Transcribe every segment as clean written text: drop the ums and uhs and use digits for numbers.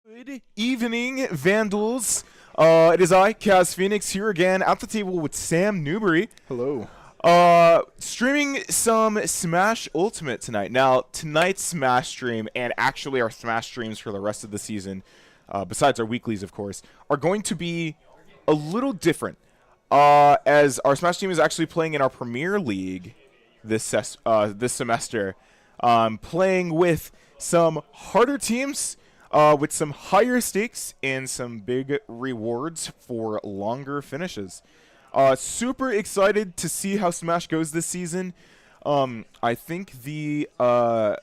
Good evening, Vandals. It is I, Kaz Phoenix, here again at the table with Sam Newbury. Hello. Streaming some Smash Ultimate tonight. Now, tonight's Smash stream, and actually our Smash streams for the rest of the season, besides our weeklies, of course, are going to be a little different. As our Smash team is actually playing in our Premier League this semester, playing with some harder teams, with some higher stakes and some big rewards for longer finishes. Super excited to see how Smash goes this season. I think the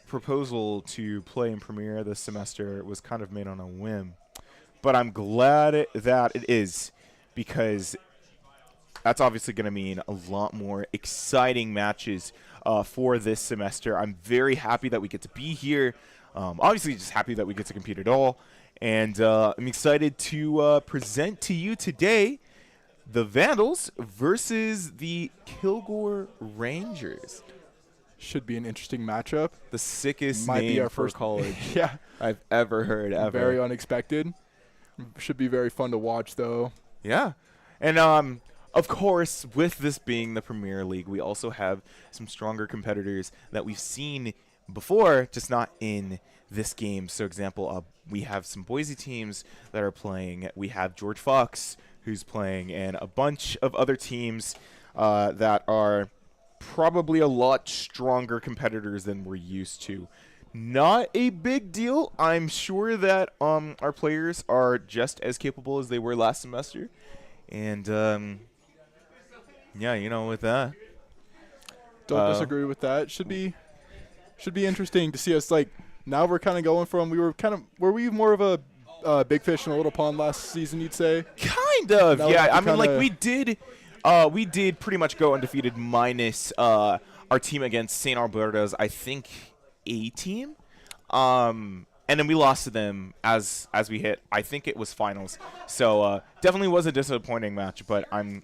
proposal to play in Premier this semester was kind of made on a whim. But I'm glad that it is, because that's obviously going to mean a lot more exciting matches for this semester. I'm very happy that we get to be here. Obviously, just happy that we get to compete at all. And I'm excited to present to you today the Vandals versus the Kilgore Rangers. Should be an interesting matchup. The sickest Might name be our for first college yeah, I've ever heard, ever. very unexpected. Should be very fun to watch, though. Yeah. And of course, with this being the Premier League, we also have some stronger competitors that we've seen before, just not in this game. So, example, we have some Boise teams that are playing. We have George Fox, who's playing, and a bunch of other teams that are probably a lot stronger competitors than we're used to. Not a big deal. I'm sure that our players are just as capable as they were last semester. And, yeah, you know, with that. Don't disagree with that. Should be interesting to see us, like, now we're kind of going from, were we more of a big fish in a little pond last season, you'd say? Kind of, now yeah. I mean, like, we did pretty much go undefeated minus our team against St. Alberto's, I think, A team. And then we lost to them as we hit, I think it was finals. So definitely was a disappointing match, but I'm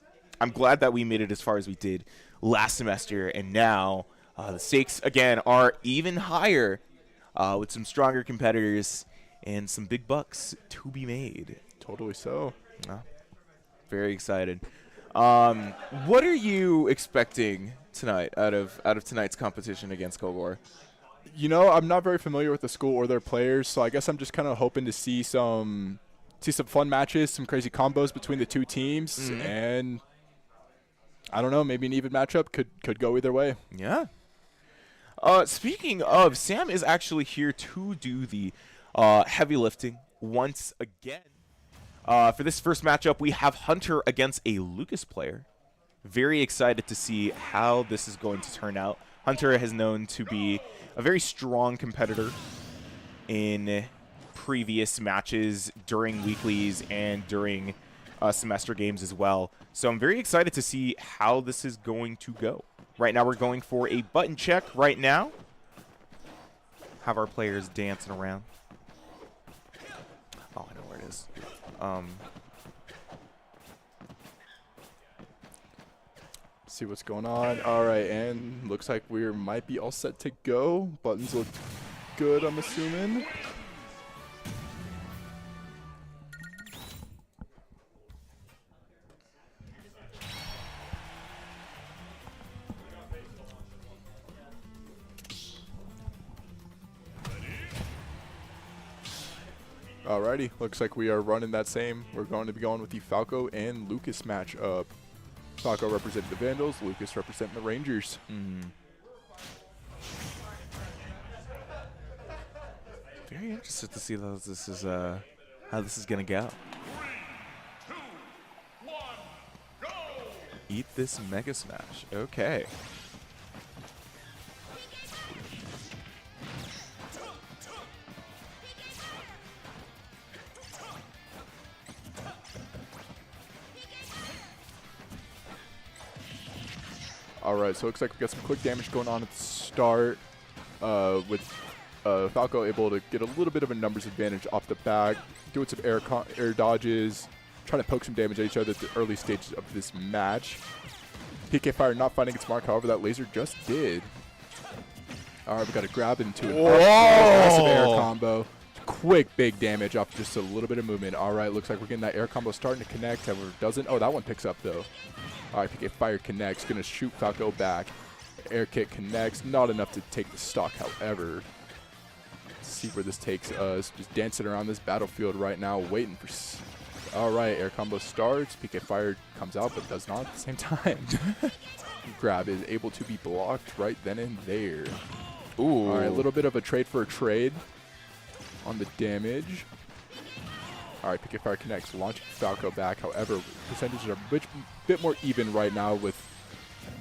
glad that we made it as far as we did last semester, and now the stakes, again, are even higher with some stronger competitors and some big bucks to be made. Totally so. Very excited. What are you expecting tonight out of tonight's competition against Kilgore? You know, I'm not very familiar with the school or their players, so I guess I'm just kind of hoping to see some fun matches, some crazy combos between the two teams, and I don't know, maybe an even matchup could go either way. Yeah. Speaking of, Sam is actually here to do the heavy lifting once again. For this first matchup, we have Hunter against a Lucas player. Very excited to see how this is going to turn out. Hunter has known to be a very strong competitor in previous matches, during weeklies, and during semester games as well. So I'm very excited to see how this is going to go. Right now we're going for a button check right now. Have our players dancing around. Oh, I know where it is. See what's going on. All right, and looks like we might be all set to go. Buttons look good, I'm assuming. Alrighty, looks like we are running that same. We're going to be going with the Falco and Lucas matchup. Falco representing the Vandals, Lucas representing the Rangers. Very interested to see how this is gonna go. 3, 2, 1, go! Eat this Mega Smash. Okay. Alright, so it looks like we got some quick damage going on at the start, with Falco able to get a little bit of a numbers advantage off the back, doing some air dodges, trying to poke some damage at each other at the early stages of this match. PK Fire not finding its mark, however, that laser just did. All right, we got to grab into an massive air combo. quick big damage off just a little bit of movement. All right, looks like we're getting that air combo starting to connect. However, doesn't. Oh, that one picks up, though. All right, PK Fire connects. Going to shoot Falco back. Air kick connects. Not enough to take the stock, however. Let's see where this takes us. Just dancing around this battlefield right now, waiting for... All right, air combo starts. PK Fire comes out, but does not at the same time. Grab is able to be blocked right then and there. Ooh. All right, a little bit of a trade for a trade on the damage. All right, PK Fire connects, launching Falco back. However, percentages are a bit more even right now, with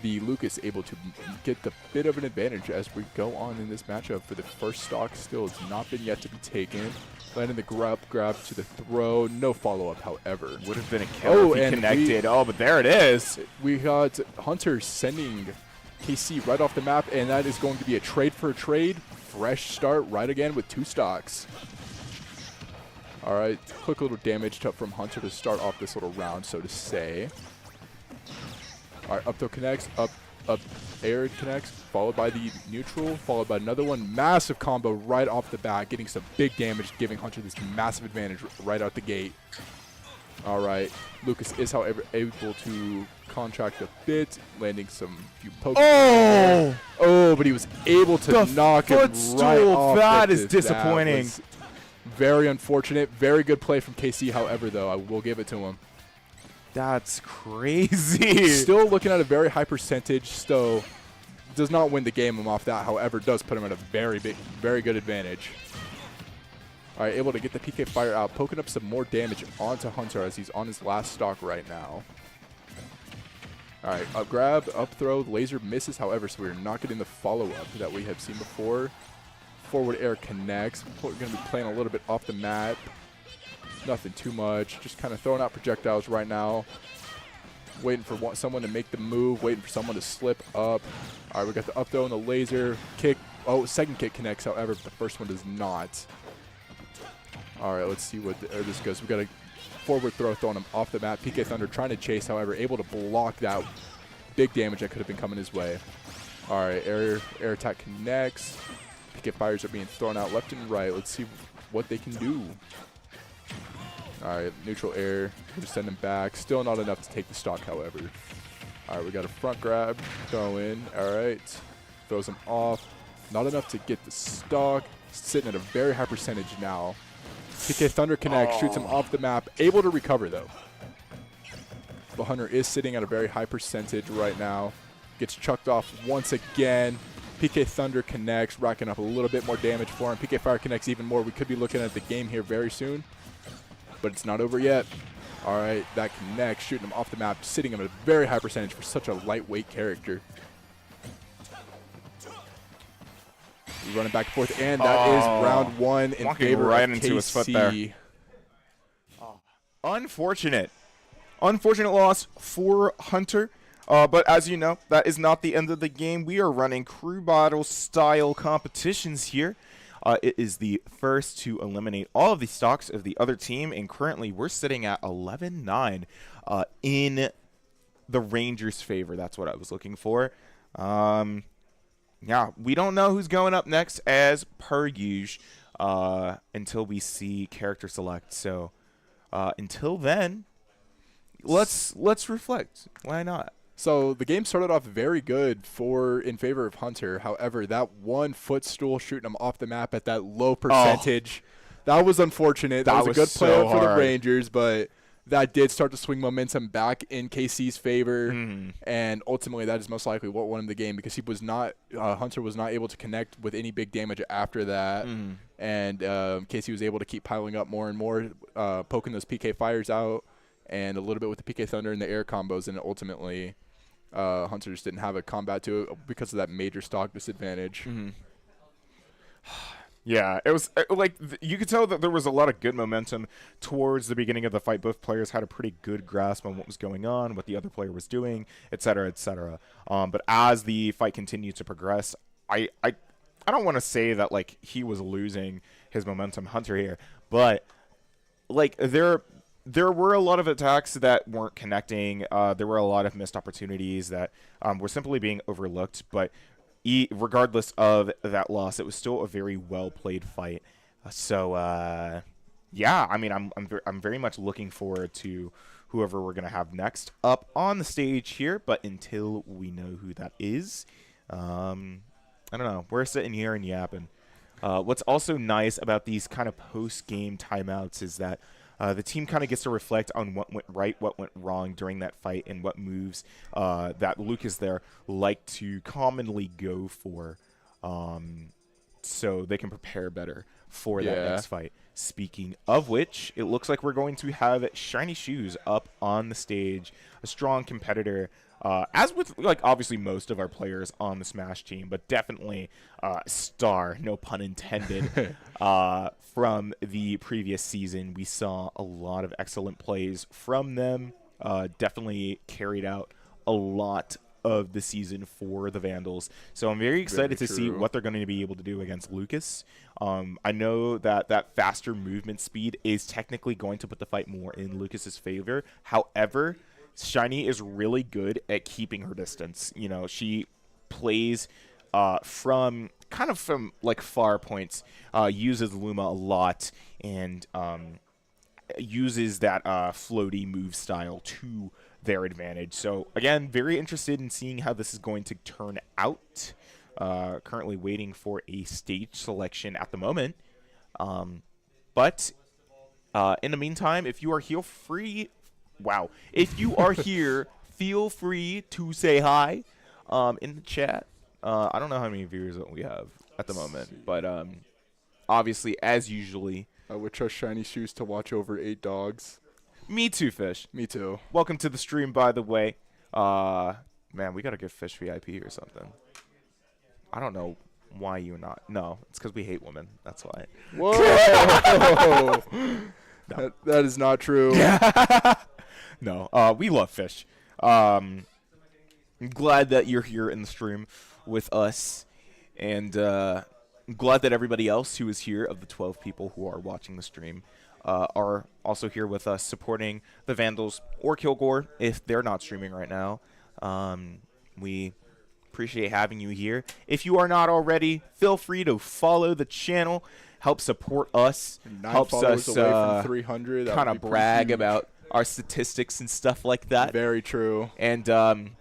the Lucas able to get the bit of an advantage as we go on in this matchup. For the first stock, still has not been yet to be taken. Landing the grab to the throw. No follow-up, however. Would have been a kill if he connected. Oh, but there it is. We got Hunter sending KC right off the map, and that is going to be a trade for a trade. Fresh start right again with 2 stocks. All right, quick little damage from Hunter to start off this little round, so to say. All right, up throw connects, up air connects, followed by the neutral, followed by another one. Massive combo right off the bat, getting some big damage, giving Hunter this massive advantage right out the gate. All right, Lucas is, however, able to contract a bit, landing some few pokes. Oh, but he was able to knock it right off. That is disappointing. That very unfortunate. Very good play from KC, however, though. I will give it to him. That's crazy. Still looking at a very high percentage. Still does not win the game off that. However, does put him at a very good advantage. All right, able to get the PK Fire out, poking up some more damage onto Hunter as he's on his last stock right now. All right, up grab, up throw, laser misses. However, so we're not getting the follow-up that we have seen before. Forward air connects. We're going to be playing a little bit off the mat. Nothing too much. Just kind of throwing out projectiles right now. Waiting for someone to make the move. Waiting for someone to slip up. All right, we got the up throw and the laser. Kick. Oh, second kick connects, however, but the first one does not. All right, let's see what this goes. We got a forward throw throwing him off the mat. PK Thunder trying to chase, however, able to block that big damage that could have been coming his way. All right, air attack connects. PK Fires are being thrown out left and right. Let's see what they can do. All right, neutral air. We'll just send him back. Still not enough to take the stock, however. All right, we got a front grab. Throw in. All right. Throws him off. Not enough to get the stock. Sitting at a very high percentage now. PK Thunder connects. Shoots him off the map. Able to recover, though. The Hunter is sitting at a very high percentage right now. Gets chucked off once again. PK Thunder connects, racking up a little bit more damage for him. PK Fire connects even more. We could be looking at the game here very soon, but it's not over yet. All right, that connects, shooting him off the map, sitting him at a very high percentage for such a lightweight character. He's running back and forth, and that is round 1 in favor right of into KC. his foot there. Unfortunate loss for Hunter. But as you know, that is not the end of the game. We are running crew battle style competitions here. It is the first to eliminate all of the stocks of the other team, and currently we're sitting at 11-9 in the Rangers' favor. That's what I was looking for. Yeah, we don't know who's going up next as per usual until we see character select. So until then, let's reflect. Why not? So the game started off very good in favor of Hunter. However, that one footstool shooting him off the map at that low percentage, that was unfortunate. That was a good play for the Rangers, but that did start to swing momentum back in KC's favor, and ultimately that is most likely what won him the game, because Hunter was not able to connect with any big damage after that, and KC was able to keep piling up more and more, poking those PK Fires out, and a little bit with the PK Thunder and the air combos, and ultimately Hunter just didn't have a combat to it because of that major stock disadvantage. Yeah, it was like you could tell that there was a lot of good momentum towards the beginning of the fight. Both players had a pretty good grasp on what was going on, what the other player was doing, et cetera, et cetera. But as the fight continued to progress, I don't want to say that like he was losing his momentum, Hunter here, but like there were a lot of attacks that weren't connecting. There were a lot of missed opportunities that were simply being overlooked. But regardless of that loss, it was still a very well-played fight. Yeah, I mean, I'm very much looking forward to whoever we're gonna have next up on the stage here. But until we know who that is, I don't know. We're sitting here and yapping. What's also nice about these kind of post-game timeouts is that the team kind of gets to reflect on what went right, what went wrong during that fight, and what moves that Lucas there like to commonly go for, so they can prepare better for that next fight. Speaking of which, it looks like we're going to have Shiny Shoes up on the stage, a strong competitor, as with, like, obviously most of our players on the Smash team, but definitely star, no pun intended, from the previous season. We saw a lot of excellent plays from them, definitely carried out a lot of the season for the Vandals. So I'm very excited to see what they're going to be able to do against Lucas. I know that that faster movement speed is technically going to put the fight more in Lucas's favor. However, Shiny is really good at keeping her distance. You know, she plays from like far points, uses Luma a lot, and uses that floaty move style to their advantage. So again, very interested in seeing how this is going to turn out. Currently waiting for a stage selection at the moment. But in the meantime, if you are here free, if you are here, feel free to say hi in the chat. I don't know how many viewers that we have at the moment, but obviously, as usually, I would trust Shiny Shoes to watch over 8 dogs. Me too, Fish. Me too. Welcome to the stream, by the way. Man, we gotta get Fish VIP or something. I don't know why you're not. No, it's because we hate women. That's why. Whoa! No. That is not true. No, we love Fish. I'm glad that you're here in the stream with us, and I'm glad that everybody else who is here, of the 12 people who are watching the stream, are also here with us supporting the Vandals or Kilgore if they're not streaming right now. We appreciate having you here. If you are not already, feel free to follow the channel, help support us, helps us away from 300. Kind of brag about our statistics and stuff like that. Very true. And if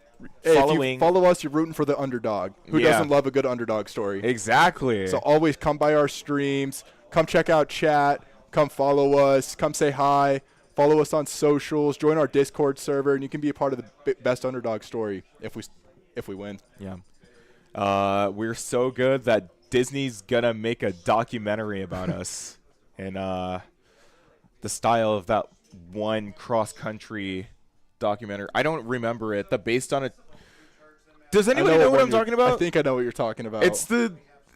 you follow us, you're rooting for the underdog. Who doesn't love a good underdog story? Exactly. So always come by our streams, come check out chat, come follow us, come say hi, follow us on socials, join our Discord server, and you can be a part of the best underdog story if we win. Yeah. We're so good that Disney's gonna make a documentary about us, and the style of that one cross-country documentary. I don't remember it. Based on it. Does anybody know what I'm talking about? I think I know what you're talking about. It's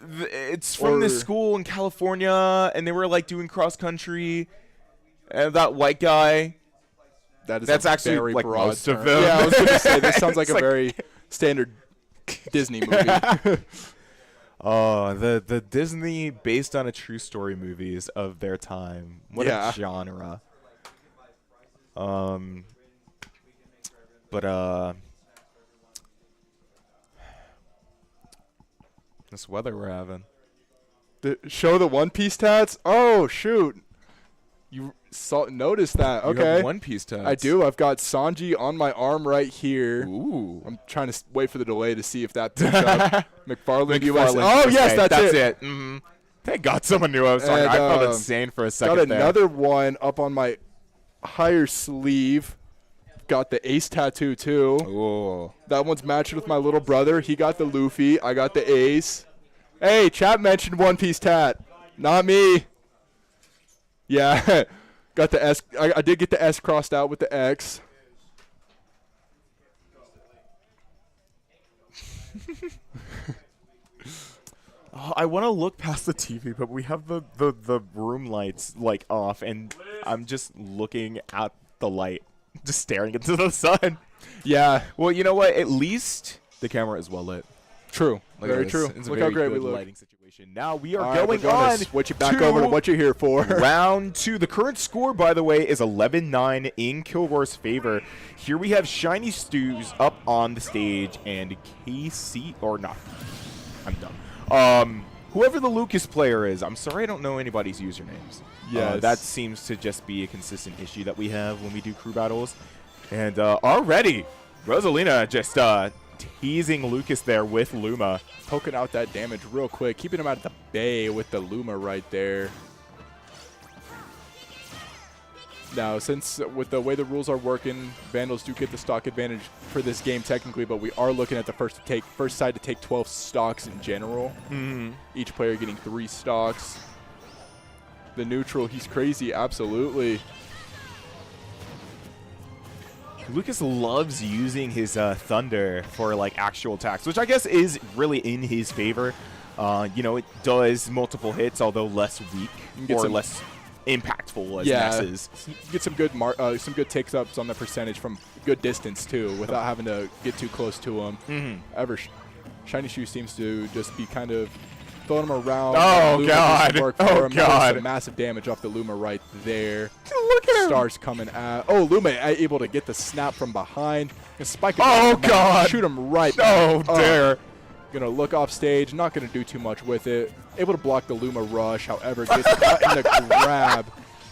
it's from this school in California, and they were like doing cross-country, and that white guy. That's actually very like broad most term. of them. Yeah, I was going to say, this sounds like a very standard Disney movie. Oh, the Disney based on a true story movies of their time. What a genre. But this weather we're having. Show the One Piece tats? Oh, shoot. You noticed that. Okay. You have One Piece tats. I do. I've got Sanji on my arm right here. Ooh. I'm trying to wait for the delay to see if that picks up. McFarland US. Oh, yes, that's it. Mm-hmm. Thank God someone knew I was talking. I felt insane for a second got there. another one up on my higher sleeve. Got the Ace tattoo, too. Ooh. That one's matched with my little brother. He got the Luffy. I got the Ace. Hey, chat mentioned One Piece tat. Not me. Yeah. Got the S. I did get the S crossed out with the X. Oh, I want to look past the TV, but we have the room lights like off, and I'm just looking at the light, just staring into the sun. Yeah. Well, you know what? At least the camera is well lit. True. Very true. It's look a very how great we good look. lighting situation. Now we are All right, going on. Switch it back over to what you're here for. Round 2. The current score, by the way, is 11-9 in Kilgore's favor. Here we have Shiny Stews up on the stage, and KC or not. I'm done. whoever the Lucas player is, I'm sorry I don't know anybody's usernames. Yes. That seems to just be a consistent issue that we have when we do crew battles. And already, Rosalina just teasing Lucas there with Luma. Poking out that damage real quick, keeping him at the bay with the Luma right there. Now, since with the way the rules are working, Vandals do get the stock advantage for this game technically, but we are looking at the first side to take 12 stocks in general. Each player getting 3 stocks. The neutral, he's crazy, absolutely. Lucas loves using his Thunder for like actual attacks, which I guess is really in his favor. You know, it does multiple hits, although less weak or less impactful as Nexus. Get some good takes ups on the percentage from good distance too, without having to get too close to him. Shiny Shoe seems to just be kind of throwing him around. Oh god! Oh god! Some massive damage off the Luma right there. Look at him! Stars coming at. Oh, Luma able to get the snap from behind and spike it. Oh god! Shoot him right. Oh dare! Gonna look off stage. Not gonna do too much with it. Able to block the Luma rush. However, gets caught in the grab.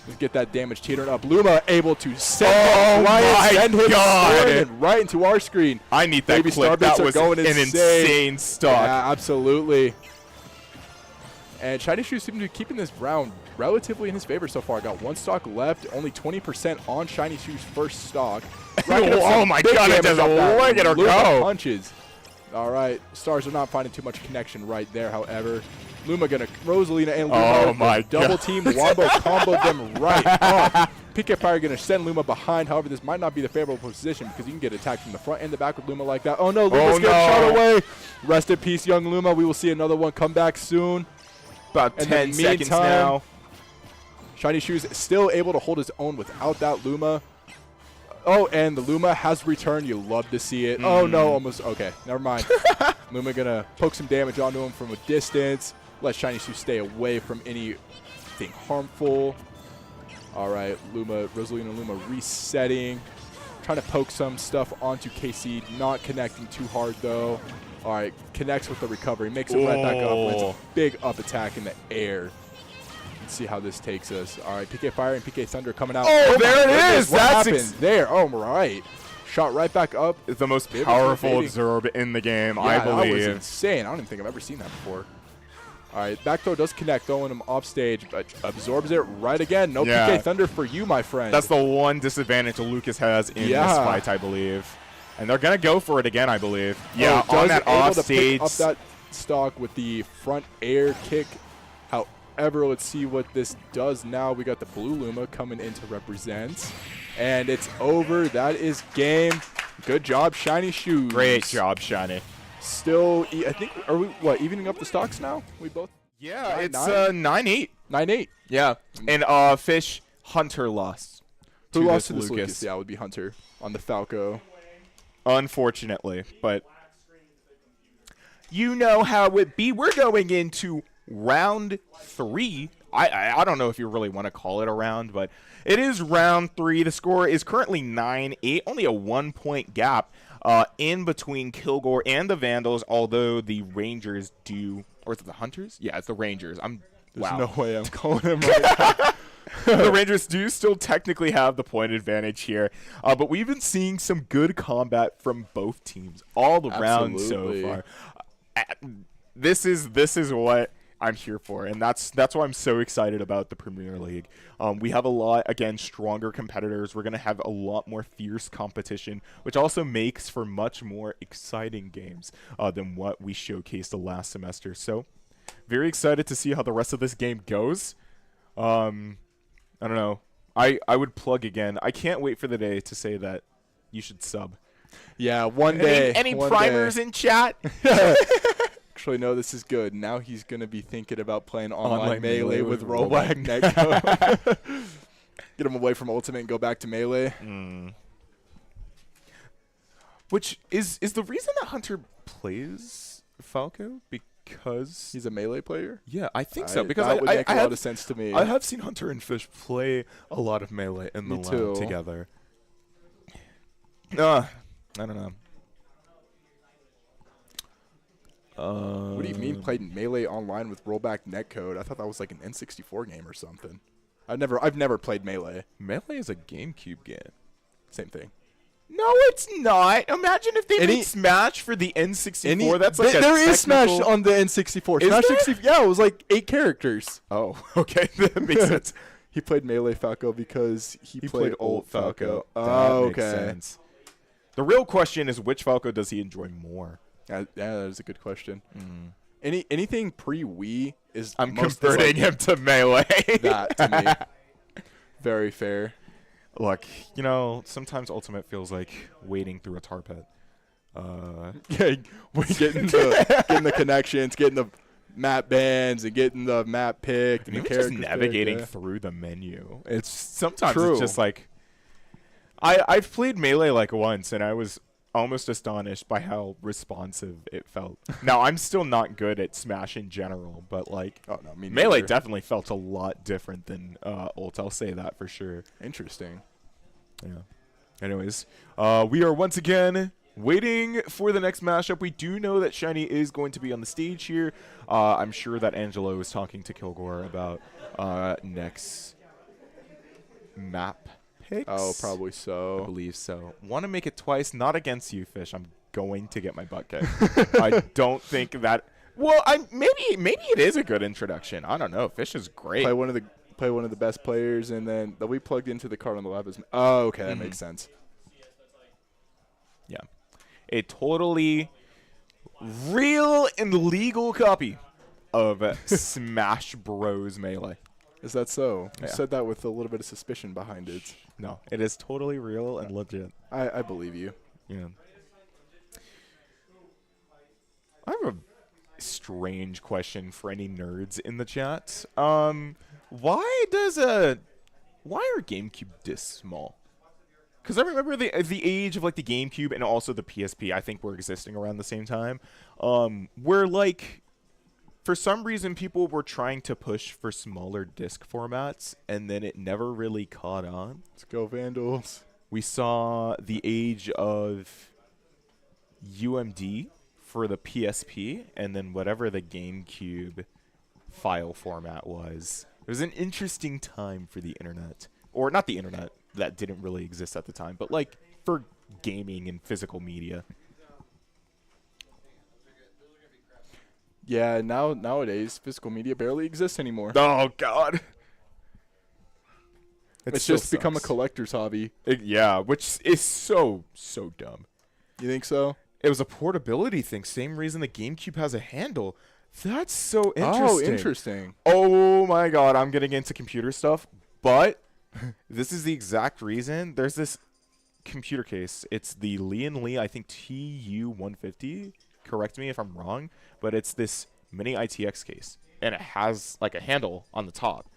Just get that damage teetering up. Luma able to send him soaring right into our screen. I need that Baby clip. That was an insane stock. Yeah, absolutely. And Shiny Shoe seems to be keeping this round relatively in his favor so far. Got 1 stock left, only 20% on Shiny Shoe's first stock. Oh my god, it doesn't look at her go. Punches. All right, Stars are not finding too much connection right there, however. Luma gonna Rosalina and Luma double team wombo combo them right up. PK Fire gonna send Luma behind. However, this might not be the favorable position because you can get attacked from the front and the back with Luma like that. Oh no, Luma's getting shot away. Rest in peace, young Luma. We will see another one come back soon. About 10 seconds now. Shiny Shoes still able to hold his own without that Luma. Oh, and the Luma has returned. You love to see it. Oh no, almost. Okay, never mind. Luma gonna poke some damage onto him from a distance. Let Shiny Shoe stay away from anything harmful. All right, Rosalina Luma resetting. Trying to poke some stuff onto KC. Not connecting too hard though. All right, connects with the recovery. Makes it right back up. Lands a big up attack in the air. Let's see how this takes us. All right, PK Fire and PK Thunder coming out. Oh, there it is. What happened there? Oh, right. Shot right back up. It's the most powerful absorb in the game, I believe. That was insane. I don't even think I've ever seen that before. All right, back throw does connect, throwing him off stage, but absorbs it right again. No PK Thunder for you, my friend. That's the one disadvantage Lucas has in this fight, I believe. And they're going to go for it again, I believe. Yeah, on that off stage. Up that stock with the front air kick. However, let's see what this does now. We got the blue Luma coming in to represent. And it's over. That is game. Good job, Shiny Shoes. Great job, Shiny. Still, I think, are we, evening up the stocks now? We both? Yeah, it's 9-8. 9-8. Yeah. And Fish, Hunter lost. Who lost to this Lucas? Yeah, it would be Hunter on the Falco. Unfortunately, but you know how it be. We're going into round 3. I don't know if you really want to call it a round, but it is round 3. The score is currently 9-8, only a 1-point gap in between Kilgore and the Vandals, although the Rangers do, or is it the Hunters? Yeah, it's the Rangers. There's no way I'm calling them right now. The Rangers do still technically have the point advantage here, but we've been seeing some good combat from both teams all around so far. This is what I'm here for, and that's why I'm so excited about the Premier League. We have a lot, again, stronger competitors. We're going to have a lot more fierce competition, which also makes for much more exciting games than what we showcased the last semester. So very excited to see how the rest of this game goes. I don't know. I would plug again. I can't wait for the day to say that you should sub. Yeah, one day. Any primers in chat? Actually, no, this is good. Now he's going to be thinking about playing online Melee with Robag Neko. Get him away from Ultimate and go back to Melee. Which is the reason that Hunter plays Falco? Because he's a Melee player? Yeah, I think so. Because that would make a lot of sense to me. I have seen Hunter and Fish play a lot of Melee in the lab together. I don't know. What do you mean played Melee online with rollback netcode? I thought that was like an N64 game or something. I've never played Melee. Melee is a GameCube game. Same thing. No, it's not. Imagine if they made Smash for the N64. That's like there is Smash on the N64. Is Smash there? 64. Yeah, it was like 8 characters. Oh, okay. That makes sense. He played Melee Falco because he played Old Falco. That Oh, makes okay. sense. The real question is, which Falco does he enjoy more? Yeah, that is a good question. Anything pre-Wii is I'm most converting him to Melee. that to me. Very fair. Look, you know, sometimes Ultimate feels like wading through a tar pit. Yeah, we're getting the connections, getting the map bands, and getting the map picked, and Maybe the just characters navigating picked, yeah. through the menu. It's sometimes True. it's just like I've played Melee like once, and I was almost astonished by how responsive it felt. Now I'm still not good at Smash in general, but like Oh no, me Melee neither. definitely felt a lot different than Ult. I'll say that for sure. Interesting. Yeah. Anyways, we are once again waiting for the next mashup. We do know that Shiny is going to be on the stage here. I'm sure that Angelo is talking to Kilgore about next map picks. Oh, probably I so. believe so. Want to make it twice, not against you, Fish. I'm going to get my butt kicked. I don't think that. Well, maybe it is a good introduction. I don't know. Fish is great. Play one of the best players, and then they'll be plugged into the card on the left. Oh, okay, that makes sense. Yeah. A totally real and legal copy of Smash Bros. Melee. Is that so? You Yeah. said that with a little bit of suspicion behind it. No, it is totally real and legit. I believe you. Yeah. I have a strange question for any nerds in the chat. Why are GameCube discs small? Because I remember the age of like the GameCube and also the PSP, I think, were existing around the same time. Where like, for some reason, people were trying to push for smaller disc formats, and then it never really caught on. Let's go, Vandals. We saw the age of UMD for the PSP, and then whatever the GameCube file format was. It was an interesting time for the internet. Or not the internet, that didn't really exist at the time, but like for gaming and physical media. Yeah, nowadays physical media barely exists anymore. Oh, God. It's just become a collector's hobby. Yeah, which is so dumb. You think so? It was a portability thing. Same reason the GameCube has a handle. That's so interesting. Oh, interesting. Oh my God, I'm getting into computer stuff, but this is the exact reason. There's this computer case. It's the Lee & Lee, I think TU-150. Correct me if I'm wrong, but it's this mini ITX case, and it has like a handle on the top.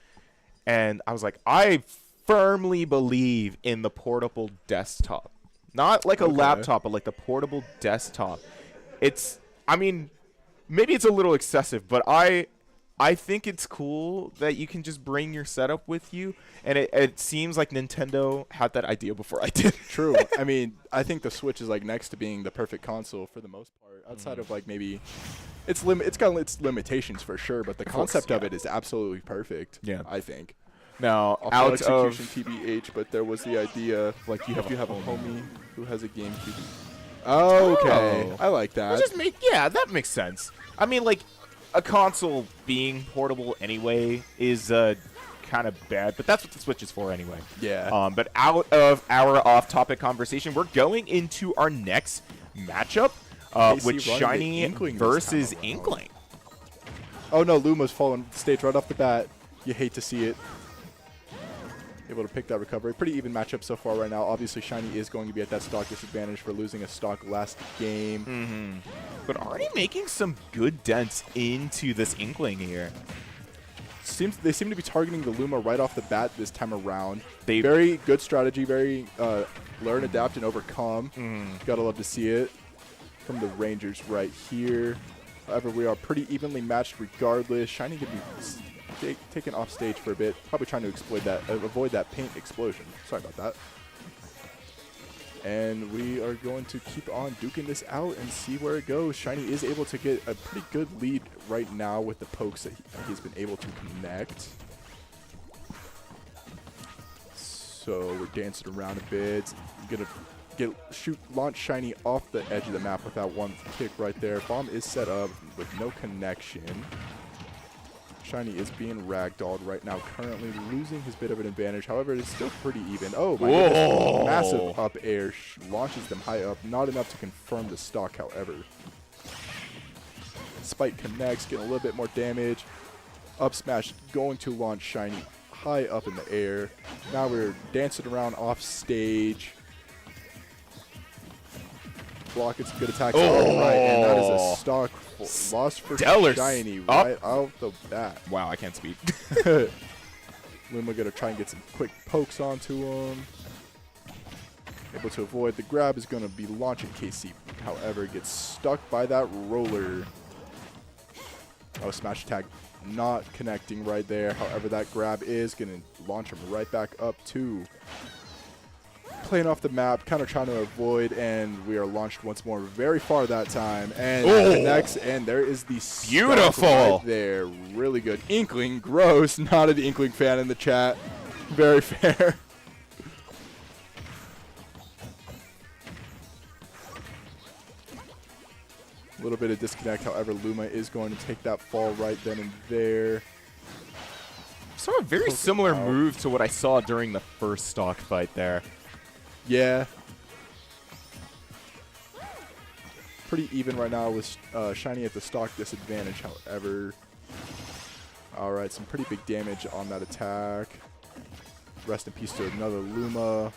And I was like, I firmly believe in the portable desktop. Not like a laptop, but like the portable desktop. I mean, maybe it's a little excessive, but I think it's cool that you can just bring your setup with you. And it seems like Nintendo had that idea before I did. True. I mean, I think the Switch is like next to being the perfect console for the most part. Outside of like maybe it's got its limitations for sure, but the concept of it is absolutely perfect. Yeah. I think. Now, Also out of execution TBH, but there was the idea like if you have a homie who has a GameCube. Oh, okay. Oh. I like that. that makes sense. I mean, like, a console being portable anyway is kind of bad, but that's what the Switch is for anyway. Yeah. But out of our off-topic conversation, we're going into our next matchup AC with running the Shiny Inkling this versus time around. Inkling. Oh no, Luma's falling stage right off the bat. You hate to see it. Able to pick that recovery. Pretty even matchup so far right now. Obviously, Shiny is going to be at that stock disadvantage for losing a stock last game. But already making some good dents into this Inkling here. They seem to be targeting the Luma right off the bat this time around. They- Very good strategy. Very learn, adapt, and overcome. Gotta love to see it from the Rangers right here. However, we are pretty evenly matched regardless. Shiny could be taken off stage for a bit. Probably trying to avoid that paint explosion. Sorry about that. And we are going to keep on duking this out and see where it goes. Shiny is able to get a pretty good lead right now with the pokes that he's been able to connect. So we're dancing around a bit. Gonna launch Shiny off the edge of the map with that one kick right there. Bomb is set up with no connection. Shiny is being ragdolled right now, currently losing his bit of an advantage. However, it's still pretty even. Oh my goodness, massive up air launches them high up. Not enough to confirm the stock, however. Spike connects, getting a little bit more damage. Up smash going to launch Shiny high up in the air. Now we're dancing around off stage. Block, it's a good attack. Oh, right, and that is a stock loss for Shiny right out the bat. Wow, I can't speak. Luma gonna try and get some quick pokes onto him. Able to avoid. The grab is gonna be launching KC. However, gets stuck by that roller. Oh, smash attack not connecting right there. However, that grab is gonna launch him right back up to playing off the map, kind of trying to avoid, and we are launched once more very far that time. And connects, and there is the beautiful right there. Really good. Inkling, gross. Not an Inkling fan in the chat. Very fair. A little bit of disconnect. However, Luma is going to take that fall right then and there. Saw a very similar move to what I saw during the first stock fight there. Yeah. Pretty even right now with Shiny at the stock disadvantage, however. Alright, some pretty big damage on that attack. Rest in peace to another Luma.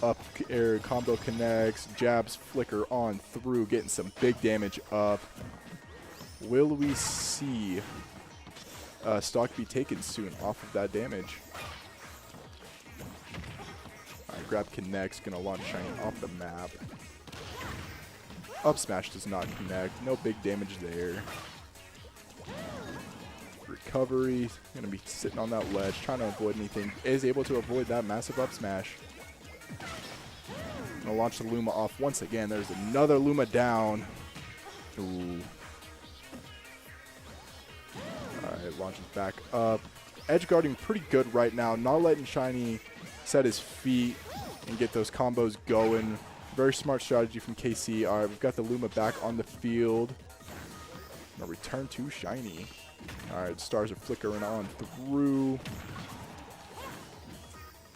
Up air combo connects. Jabs flicker on through, getting some big damage up. Will we see stock be taken soon off of that damage? Alright, grab connects, gonna launch Shiny off the map. Up smash does not connect, no big damage there. Recovery, gonna be sitting on that ledge, trying to avoid anything. Is able to avoid that massive up smash. Gonna launch the Luma off once again. There's another Luma down. Ooh. Alright, launches back up. Edge guarding pretty good right now, not letting Shiny set his feet and get those combos going. Very smart strategy from KC. All right, we've got the Luma back on the field. Now return to Shiny. All right, stars are flickering on through.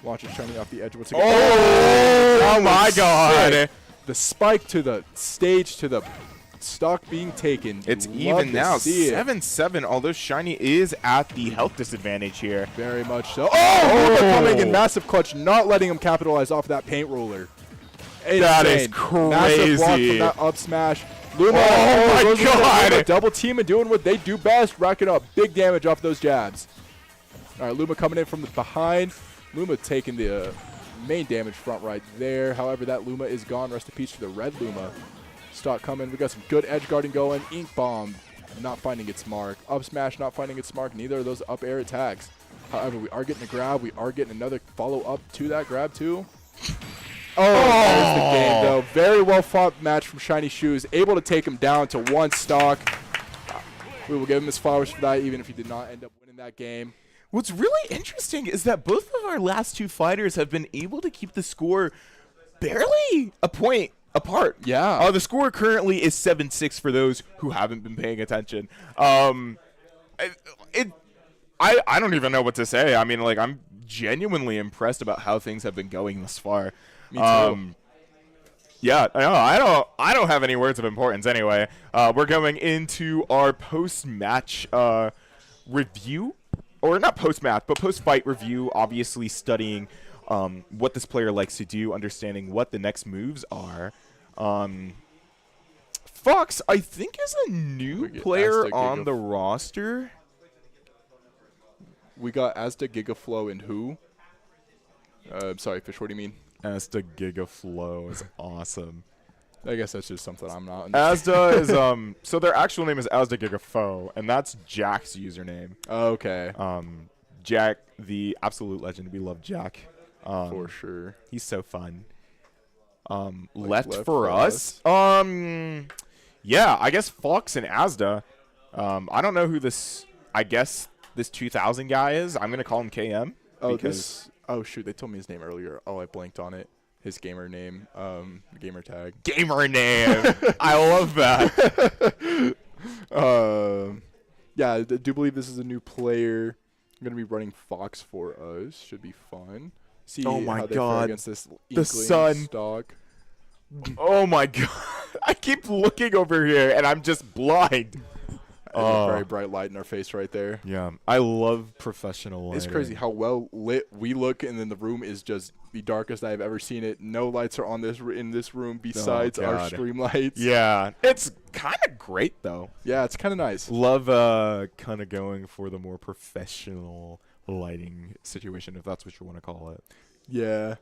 Launches Shiny off the edge once again. Oh my God. The spike to the stage to the stock being taken. It's Love even now, to see it. 7-7, although Shiny is at the health disadvantage here. Very much so. Oh, Luma coming in massive clutch, not letting him capitalize off that paint roller. That is Insane. Massive block crazy. from that up smash. Luma, Oh my God. Luma double team and doing what they do best, racking up big damage off those jabs. All right, Luma coming in from the behind. Luma taking the main damage front right there. However, that Luma is gone. Rest in peace to the red Luma. Stock coming. We got some good edge guarding going. Ink Bomb not finding its mark. Up smash not finding its mark. Neither of those up air attacks. However, we are getting a grab. We are getting another follow up to that grab too. There's the game though. Very well fought match from Shiny Shoes. Able to take him down to one stock. We will give him his flowers for that, even if he did not end up winning that game. What's really interesting is that both of our last two fighters have been able to keep the score barely a point apart. Yeah. The score currently is 7-6 for those who haven't been paying attention. I don't even know what to say. I mean, like, I'm genuinely impressed about how things have been going thus far. Me too. Yeah, I don't have any words of importance anyway. We're going into our post-match review, or not post-match, but post-fight review, obviously studying what this player likes to do, understanding what the next moves are. Fox, I think, is a new player on the roster. We got Asda, Gigaflow, and who? Sorry, Fish, what do you mean? Asda Gigaflow is awesome. I guess that's just something I'm not. Asda is so their actual name is Asda Gigaflow, and that's Jack's username. Okay. Jack, the absolute legend. We love Jack. For sure. He's so fun. left left for for us. Yeah, I guess Fox and Asda. I don't know who this. I guess this 2000 guy is. I'm gonna call him KM. Oh, because oh shoot, they told me his name earlier. Oh, I blanked on it. His gamer name, gamer tag. gamer name. I love that. Yeah, I do believe this is a new player. I'm gonna be running Fox for us. Should be fun. See Oh my how they fare God. against this The Inkling sun. stock. Oh my god. I keep looking over here and I'm just blind. And a very bright light in our face right there. Yeah, I love professional lighting. It's crazy how well lit we look, and then the room is just the darkest I've ever seen it. No lights are on in this room besides our God. stream lights. Yeah, it's kind of great though. Yeah, it's kind of nice. Love kind of going for the more professional lighting situation, if that's what you want to call it. Yeah.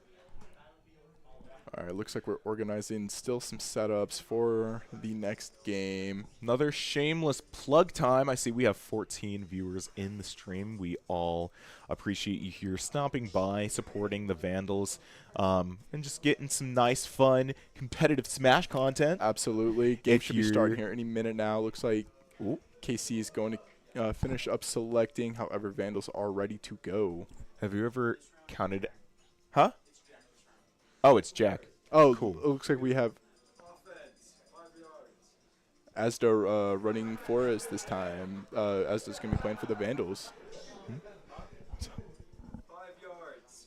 All right, looks like we're organizing still some setups for the next game. Another shameless plug time. I see we have 14 viewers in the stream. We all appreciate you here stopping by, supporting the Vandals, and just getting some nice, fun, competitive Smash content. Absolutely. Game If should be you're- starting here any minute now. Looks like Ooh. KC is going to finish up selecting. However, Vandals are ready to go. Have you ever counted? Huh? Oh, it's Jack. Oh, Cool. It looks like we have Asda running for us this time. Asda's going to be playing for the Vandals. 5 yards.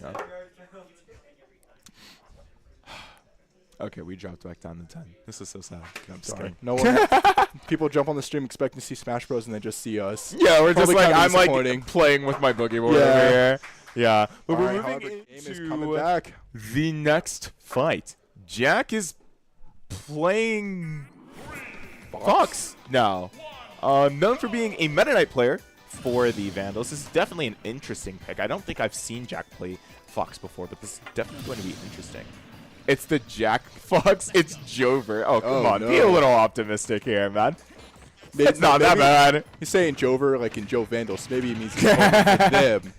Yeah. Okay, we dropped back down to 10. This is so sad. I'm just Sorry. kidding. No one. People jump on the stream expecting to see Smash Bros. And they just see us. Yeah, we're just Probably like, kinda I'm like disappointing. playing with my boogie board Yeah. over here. Yeah. But All we're right, moving however, game is coming into back. the next fight. Jack is playing Fox now. Known for being a Meta Knight player for the Vandals. This is definitely an interesting pick. I don't think I've seen Jack play Fox before, but this is definitely going to be interesting. It's the Jack Fox. It's Jover. Oh, come Oh, on. no. Be a little optimistic here, man. Maybe- It's not that maybe bad. He's saying Jover like in Joe Vandals. Maybe he means he's going for them.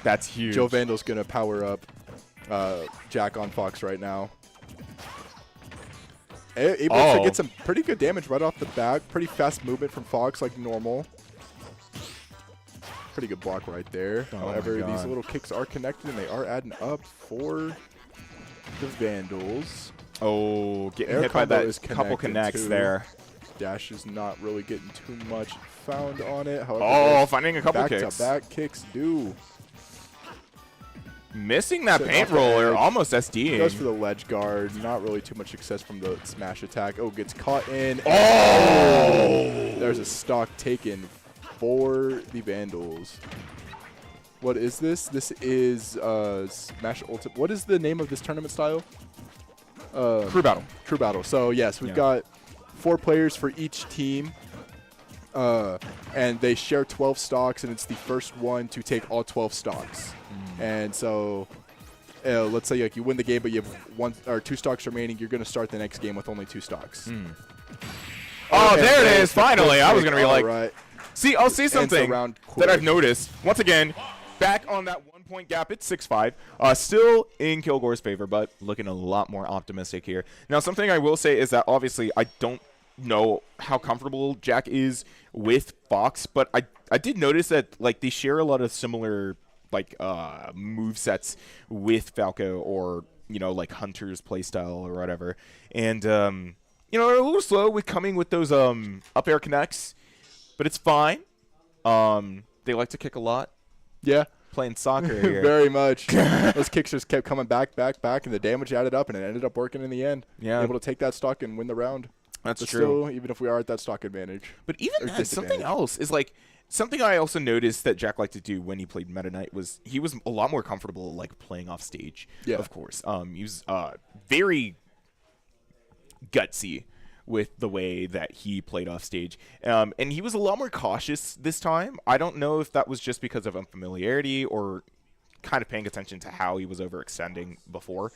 That's huge. Joe Vandal's going to power up Jack on Fox right now. Able to get some pretty good damage right off the bat. Pretty fast movement from Fox like normal. Pretty good block right there. Oh However, my these God. little kicks are connected and they are adding up for the Vandals. Oh, getting Air hit by combo that is couple connected connects too. there. Dash is not really getting too much found on it. However, Oh, those finding a couple kicks. back-to-back kicks do. Missing that Set paint off the roller, edge. almost SDing. Goes for the ledge guard. Not really too much success from the smash attack. Oh, gets caught in. Oh! There's a stock taken for the Vandals. What is this? This is Smash Ultimate. What is the name of this tournament style? Crew battle. True Battle. So, yes, we've Yeah. got 4 players for each team. And they share 12 stocks, and it's the first one to take all 12 stocks. And so, let's say like you win the game, but you have 1 or 2 stocks remaining. You're going to start the next game with only 2 stocks. Oh, And there it there's is, the finally. I was quick going to be like, right. see, I'll see Ends the something round that I've quick. noticed. Once again, back on that 1-point gap, it's 6-5. Still in Kilgore's favor, but looking a lot more optimistic here. Now, something I will say is that obviously I don't know how comfortable Jack is with Fox, but I did notice that like they share a lot of similar like move sets with Falco, or you know, like Hunter's playstyle or whatever. And you know, they're a little slow with coming with those up air connects, but it's fine. They like to kick a lot. Yeah. Playing soccer here. Very much. Those kicks just kept coming back, and the damage added up, and it ended up working in the end. Yeah. Able to take that stock and win the round. That's But true. still, even if we are at that stock advantage. But even Or then, something disadvantage. else is like something I also noticed that Jack liked to do when he played Meta Knight was he was a lot more comfortable like playing off stage. Yeah. Of course. He was very gutsy with the way that he played off stage. And he was a lot more cautious this time. I don't know if that was just because of unfamiliarity or kind of paying attention to how he was overextending before.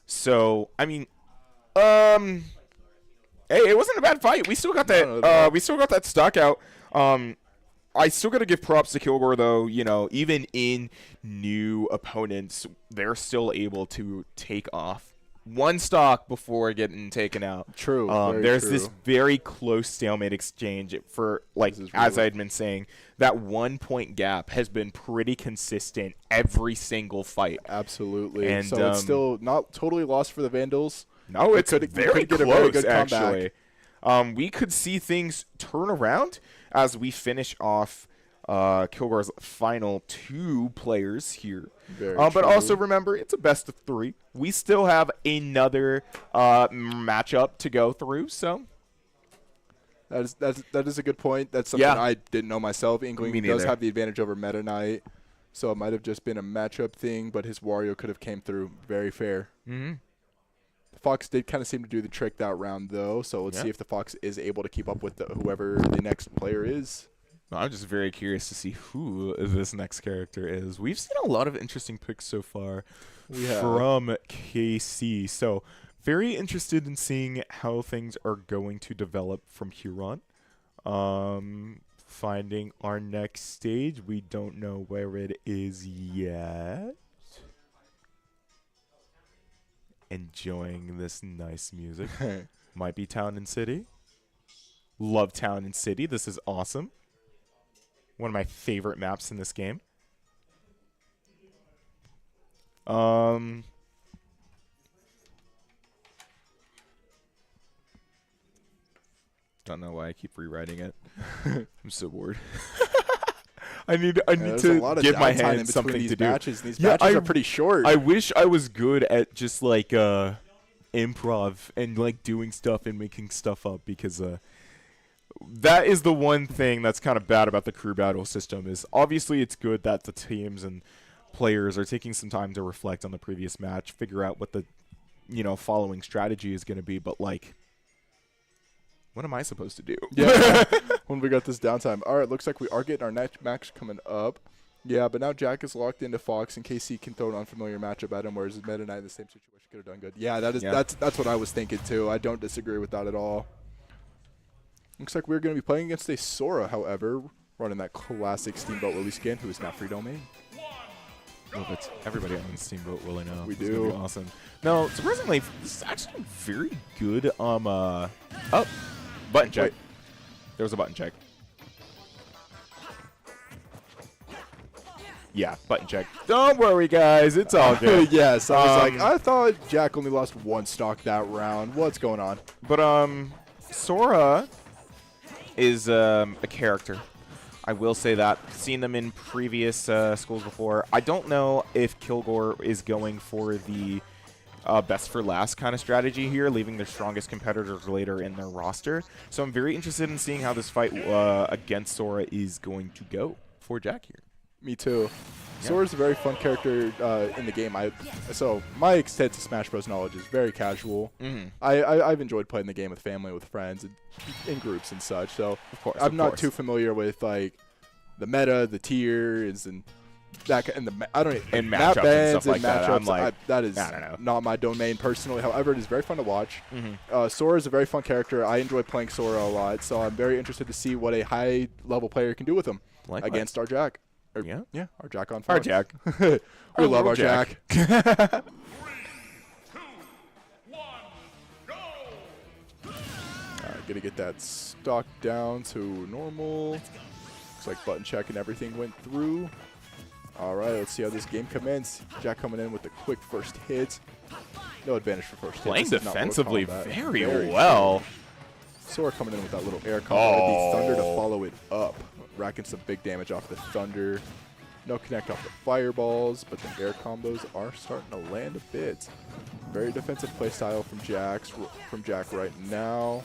So, I mean, hey, it wasn't a bad fight. We still got that. No. We still got that stock out. I still got to give props to Kilgore, though. You know, even in new opponents, they're still able to take off one stock before getting taken out. True. There's true. this very close stalemate exchange for, like, as I had been saying, that 1 point gap has been pretty consistent every single fight. Absolutely. And, so it's still not totally lost for the Vandals. No, it's very get close, a very good actually. comeback. We could see things turn around as we finish off Kilgore's final 2 players here. But true. also remember, it's a best of 3. We still have another matchup to go through, so. That is a good point. That's something I didn't know myself. Inkling Me does neither. have the advantage over Meta Knight, so it might have just been a matchup thing, but his Wario could have came through very fair. Mm-hmm. Fox did kind of seem to do the trick that round, though, so let's see if the Fox is able to keep up with whoever the next player is. I'm just very curious to see who this next character is. We've seen a lot of interesting picks so far from KC. So very interested in seeing how things are going to develop from here on. Finding our next stage. We don't know where it is yet. Enjoying this nice music. Might be Town and City. Love Town and City. This is awesome. One of my favorite maps in this game. Don't know why I keep rewriting it. I'm so bored. I need to give my hand something to do. Matches. These matches are pretty short. I wish I was good at just like improv and like doing stuff and making stuff up, because that is the one thing that's kind of bad about the crew battle system. Is obviously it's good that the teams and players are taking some time to reflect on the previous match, figure out what the following strategy is going to be, but like, what am I supposed to do? Yeah, when we got this downtime. All right, looks like we are getting our next match coming up. Yeah, but now Jack is locked into Fox, and KC can throw an unfamiliar matchup at him, whereas Meta Knight in the same situation could have done good. Yeah, that's what I was thinking too. I don't disagree with that at all. Looks like we're going to be playing against a Sora, however, running that classic Steamboat Willie skin, who is now free domain. Love it. Everybody owns Steamboat Willie now. We It's do. gonna be awesome. No, surprisingly, this is actually very good. Button check. Wait. There was a button check. Yeah, button check. Don't worry, guys. It's all good. Yes, I was like, I thought Jack only lost 1 stock that round. What's going on? But Sora is a character. I will say that. Seen them in previous schools before. I don't know if Kilgore is going for the best for last kind of strategy here, leaving their strongest competitors later in their roster. So I'm very interested in seeing how this fight against Sora is going to go for Jack here. Me too. Yeah. Sora's a very fun character in the game. So my extensive Smash Bros. Knowledge is very casual. Mm-hmm. I've enjoyed playing the game with family, with friends, and in groups and such. So I'm not too familiar with like the meta, the tiers, and that and the I don't and map matchups and bands stuff like that. matchups. I'm like, that is I don't know. not my domain personally. However, it is very fun to watch. Mm-hmm. Sora is a very fun character. I enjoy playing Sora a lot, so I'm very interested to see what a high level player can do with him against our Jack. Yeah, our Jack on Fox. our Jack. We love our Jack. 3, 2, 1, go! Gonna get that stock down to normal. Looks like button check and everything went through. All right, let's see how this game commences. Jack coming in with the quick first hit. No advantage for first hit. Playing This is not defensively Mortal Kombat. very well. Sora coming in with that little air combo. The Thunder to follow it up. Racking some big damage off the Thunder. No connect off the fireballs, but the air combos are starting to land a bit. Very defensive playstyle from Jack right now.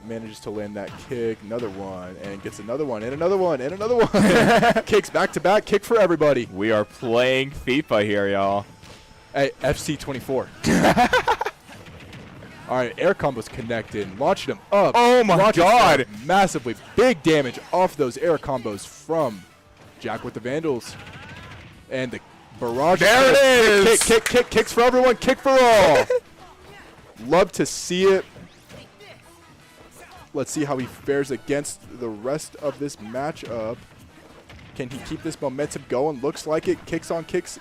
Manages to land that kick, another one, and gets another one, and another one, and another one. Kicks back to back, kick for everybody. We are playing FIFA here, y'all. Hey, FC24. All right, air combos connected, launching them up. Oh my Launches God. them massively big damage off those air combos from Jack with the Vandals. And the barrage. There it is. Kicks for everyone, kick for all. Love to see it. Let's see how he fares against the rest of this matchup. Can he keep this momentum going? Looks like it. Kicks on kicks,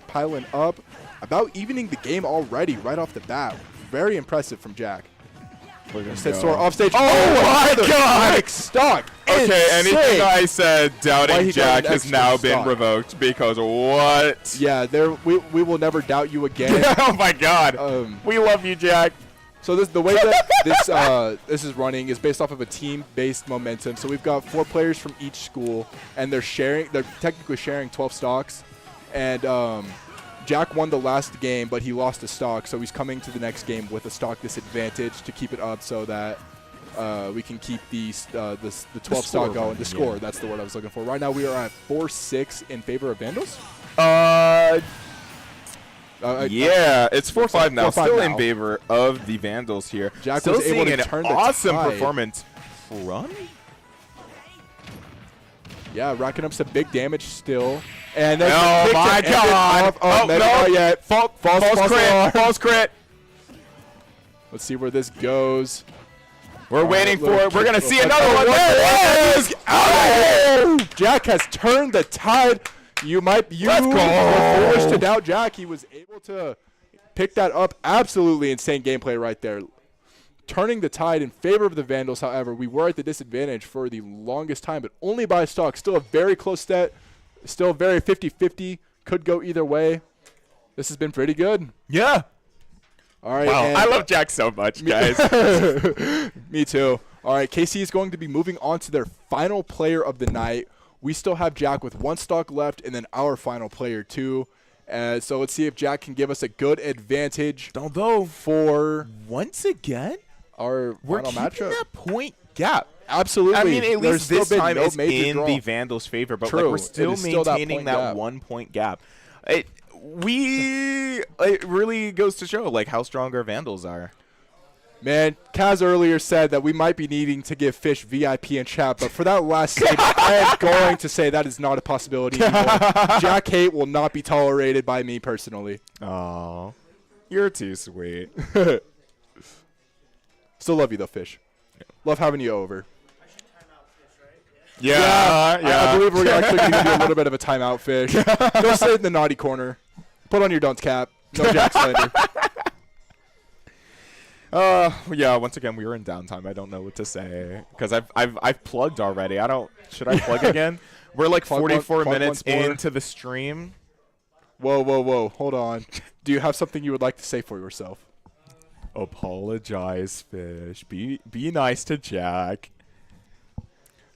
piling up. About evening the game already right off the bat. Very impressive from Jack. Instead, Sora off stage. Oh my God! Quick stock. Okay, anything I said Why doubting he got Jack an has extra now been stock? revoked because what? Yeah, we will never doubt you again. Oh my God! We love you, Jack. So the way that this is running is based off of a team-based momentum. So we've got 4 players from each school, and they're technically sharing 12 stocks. And Jack won the last game, but he lost a stock, so he's coming to the next game with a stock disadvantage to keep it up, so that we can keep the 12 stock going. The score, that's the word I was looking for. Right now we are at 4-6 in favor of Vandals. Yeah, it's 4-5 now. 4-5 Still now. in favor of the Vandals here. Jack Still was able seeing to an turn the awesome tide. performance from. Yeah, racking up some big damage still. And then Oh my God! Oh, no! not yet. False crit! alarm. False crit! Let's see where this goes. We're waiting for little it. We're gonna kick. see another one. There it is! Oh! Jack has turned the tide. You were foolish to doubt Jack. He was able to pick that up. Absolutely insane gameplay right there. Turning the tide in favor of the Vandals, however, we were at the disadvantage for the longest time, but only by a stock. Still a very close stat. Still very 50-50. Could go either way. This has been pretty good. Yeah. All right. Wow, and I love Jack so much, guys. Me too. All right, KC is going to be moving on to their final player of the night. We still have Jack with 1 stock left, and then our final player too. So let's see if Jack can give us a good advantage. Although, for once again, our we're final keeping matchup. that point gap. Absolutely. I mean, at There's least still this been time no it's major in draw. the Vandals' favor, but True. like we're It still is still that maintaining point that gap. 1 point gap. It really goes to show like how strong our Vandals are. Man, Kaz earlier said that we might be needing to give Fish VIP in chat, but for that last statement, I am going to say that is not a possibility anymore. Jack hate will not be tolerated by me personally. Oh, you're too sweet. Still love you though, Fish. Love having you over. Yeah. I believe we're actually going to do a little bit of a timeout, Fish. Go sit in the naughty corner. Put on your dunce cap. No Jack slander. Yeah. Once again, we were in downtime. I don't know what to say because I've plugged already. Should I plug again? We're like Plug 44 plug minutes once more. into the stream. Whoa. Hold on. Do you have something you would like to say for yourself? Apologize, Fish. Be nice to Jack.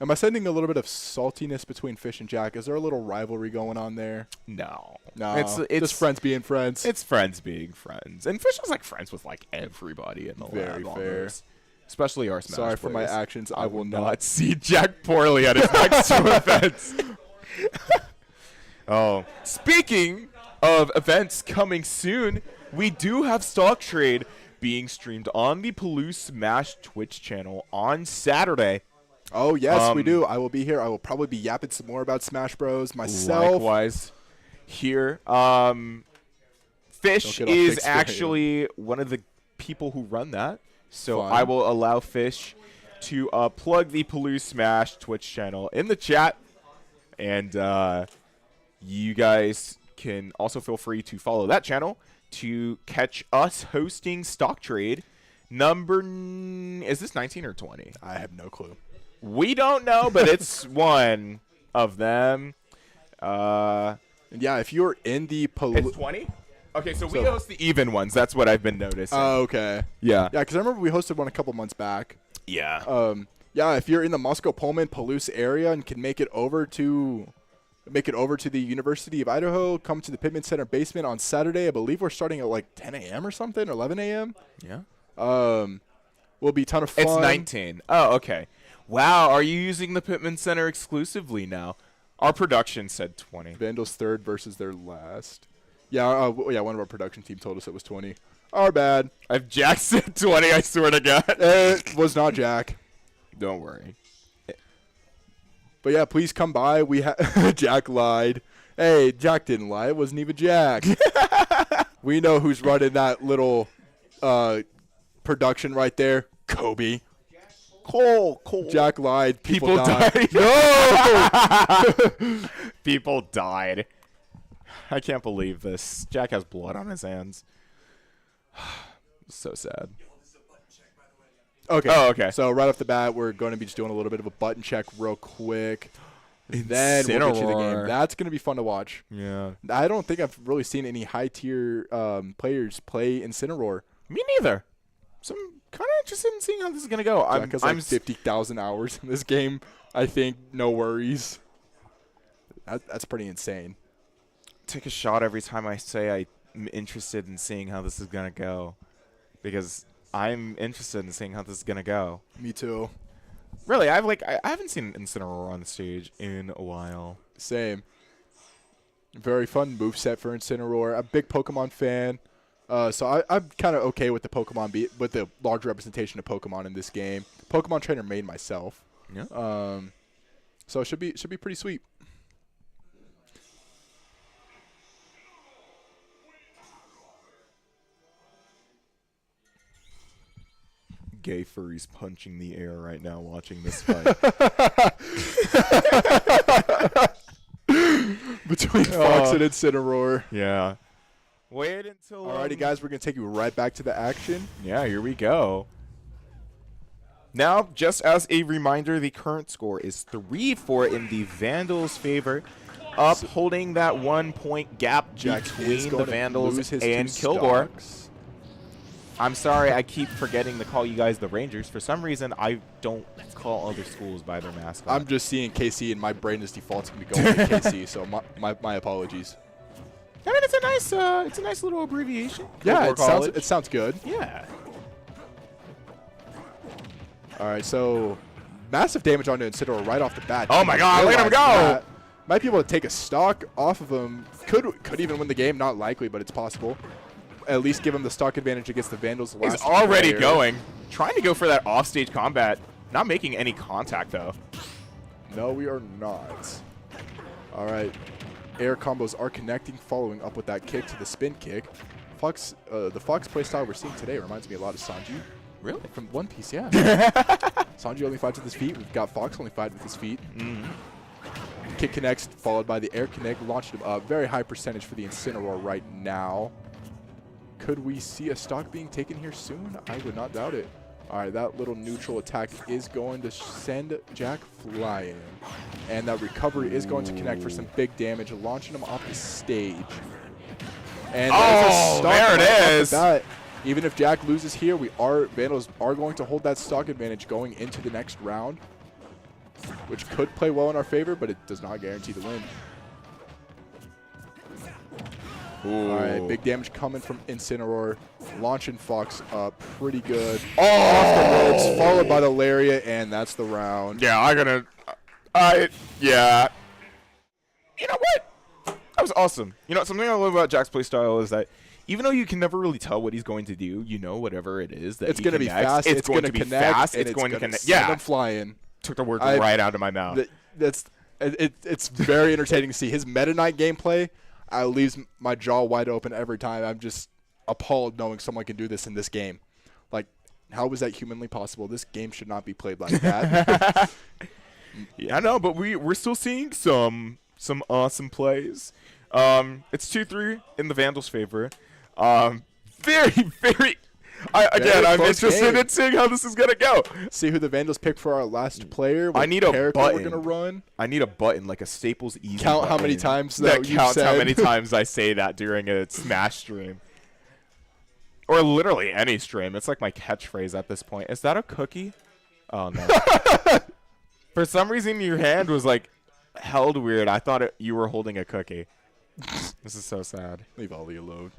Am I sending a little bit of saltiness between Fish and Jack? Is there a little rivalry going on there? No. No. It's just friends being friends. It's friends being friends. And Fish was like friends with like everybody in the Very lab fair. almost. Especially our Smash Sorry for my players. actions. I will not see Jack poorly at his next 2 events. Oh, speaking of events coming soon, we do have Stock Trade being streamed on the Palouse Smash Twitch channel on Saturday. Oh, yes, we do. I will be here. I will probably be yapping some more about Smash Bros. myself. Likewise, here. Fish Don't get all is fixated. actually one of the people who run that. So Fun. I will allow Fish to plug the Palouse Smash Twitch channel in the chat. And you guys can also feel free to follow that channel to catch us hosting Stock Trade. Is this 19 or 20? I have no clue. We don't know, but it's one of them. And yeah, if you're in the It's 20? Okay, so we host the even ones. That's what I've been noticing. Oh, okay. Yeah. Yeah, because I remember we hosted one a couple months back. Yeah. Yeah, if you're in the Moscow-Pullman Palouse area and can make it over to the University of Idaho, come to the Pittman Center basement on Saturday. I believe we're starting at like 10 a.m. or something, or 11 a.m. Yeah. Will be a ton of fun. It's 19. Oh, okay. Wow, are you using the Pittman Center exclusively now? Our production said 20. Vandals third versus their last. Yeah, one of our production team told us it was 20. Our bad. If Jack said 20, I swear to God. It was not Jack. Don't worry. But yeah, please come by. Jack lied. Hey, Jack didn't lie. It wasn't even Jack. We know who's running that little production right there. Kobe. Cole. Jack lied. People died. No! People died. I can't believe this. Jack has blood on his hands. So sad. Okay. Oh, okay. So right off the bat, we're going to be just doing a little bit of a button check real quick. Then we'll get you the game. Incineroar. That's going to be fun to watch. Yeah. I don't think I've really seen any high-tier players play Incineroar. Me neither. So I'm kind of interested in seeing how this is going to go. Jack has like 50,000 hours in this game. I think no worries. That's pretty insane. Take a shot every time I say I'm interested in seeing how this is going to go. Because I'm interested in seeing how this is going to go. Me too. Really, I haven't seen Incineroar on the stage in a while. Same. Very fun moveset for Incineroar. I'm a big Pokemon fan. So I'm kind of okay with the Pokemon with the large representation of Pokemon in this game. Pokemon trainer made myself. Yeah. So it should be pretty sweet. Gay furries punching the air right now watching this fight. Between Fox and Incineroar. Yeah. Wait until. Alrighty, guys, we're going to take you right back to the action. Yeah, here we go. Now, just as a reminder, the current score is 3-4 in the Vandals' favor, upholding that 1 point gap Jack is between going the to Vandals lose his and two Kilgore. stocks. I'm sorry, I keep forgetting to call you guys the Rangers. For some reason, I don't call other schools by their mascot. I'm just seeing KC, and my brain is defaulting to going with KC, so my apologies. I mean, it's a nice little abbreviation. Yeah, Kilgore it sounds good. Yeah. All right, so massive damage onto Incineroar right off the bat. Oh my God, look at him go! That. Might be able to take a stock off of him. Could even win the game. Not likely, but it's possible. At least give him the stock advantage against the Vandals. He's already going. Trying to go for that offstage combat. Not making any contact, though. No, we are not. All right. Air combos are connecting, following up with that kick to the spin kick. Fox, the Fox playstyle we're seeing today reminds me a lot of Sanji. Really? From One Piece, yeah. Sanji only fights with his feet. We've got Fox only fighting with his feet. Kick connects, followed by the air connect. Launched a very high percentage for the Incineroar right now. Could we see a stock being taken here soon? I would not doubt it. All right, that little neutral attack is going to send Jack flying. And that recovery is going to connect for some big damage, launching him off the stage. And there it is. Even if Jack loses here, Vandals are going to hold that stock advantage going into the next round, which could play well in our favor, but it does not guarantee the win. Ooh. All right, big damage coming from Incineroar, launching Fox up pretty good. Oh! Off the ropes, followed by the Lariat, and that's the round. Yeah, yeah. You know what? That was awesome. You know, something I love about Jack's playstyle is that even though you can never really tell what he's going to do, you know whatever it is that It's going to be fast. It's going to be connect, fast. and It's going to gonna connect. send Yeah. him flying. Took the words right out of my mouth. It's very entertaining to see. His Meta Knight gameplay leaves my jaw wide open every time. I'm just appalled knowing someone can do this in this game. Like, how was that humanly possible? This game should not be played like that. Yeah, I know, but we're still seeing some awesome plays. It's 2-3 in the Vandals' favor. Very. I'm interested in seeing how this is gonna go. See who the Vandals pick for our last player. I need a character button. we're gonna run. I need a button, like a Staples Easy Count how button many times that you've counts how said. many times I say that during a Smash stream. Or literally any stream. It's like my catchphrase at this point. Is that a cookie? Oh, no. For some reason, your hand was, like, held weird. I thought you were holding a cookie. This is so sad. Leave Ollie alone.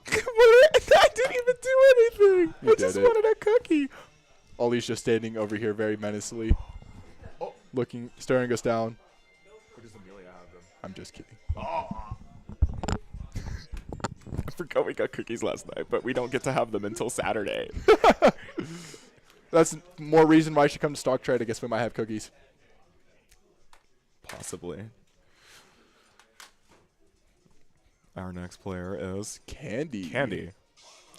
I didn't even do anything. I just wanted a cookie. Ollie's just standing over here very menacingly, staring us down. Or does Amelia have them? I'm just kidding. I forgot we got cookies last night, but we don't get to have them until Saturday. That's more reason why I should come to Stock Trade. I guess we might have cookies. Possibly. Our next player is Candy.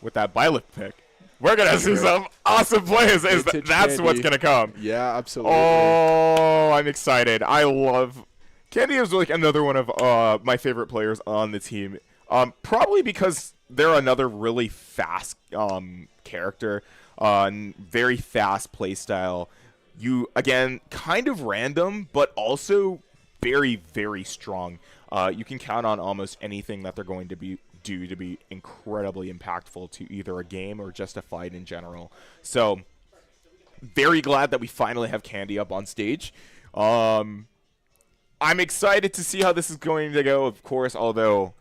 with that Byleth pick. We're going to see some awesome plays. That's what's going to come. Yeah, absolutely. Oh, I'm excited. I love Candy is like another one of my favorite players on the team. Probably because they're another really fast character, very fast play style. You again kind of random, but also very, very strong. You can count on almost anything that they're going to do to be incredibly impactful to either a game or just a fight in general. So very glad that we finally have Candy up on stage. I'm excited to see how this is going to go, of course, although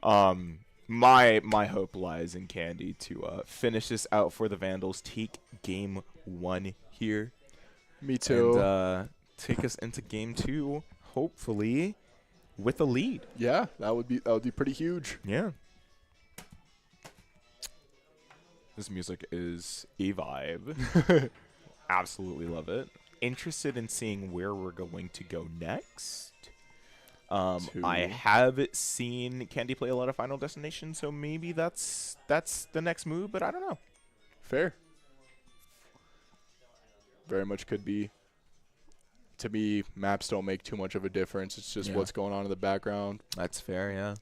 my hope lies in Candy to finish this out for the Vandals, take game 1 here. Me too. And take us into game 2, hopefully, with a lead. Yeah, that would be pretty huge. Yeah. This music is a vibe. Absolutely love it. Interested in seeing where we're going to go next. I have seen Candy play a lot of Final Destination, so maybe that's the next move, but I don't know. Fair. Very much could be. To me, maps don't make too much of a difference. It's just what's going on in the background. That's fair, yeah.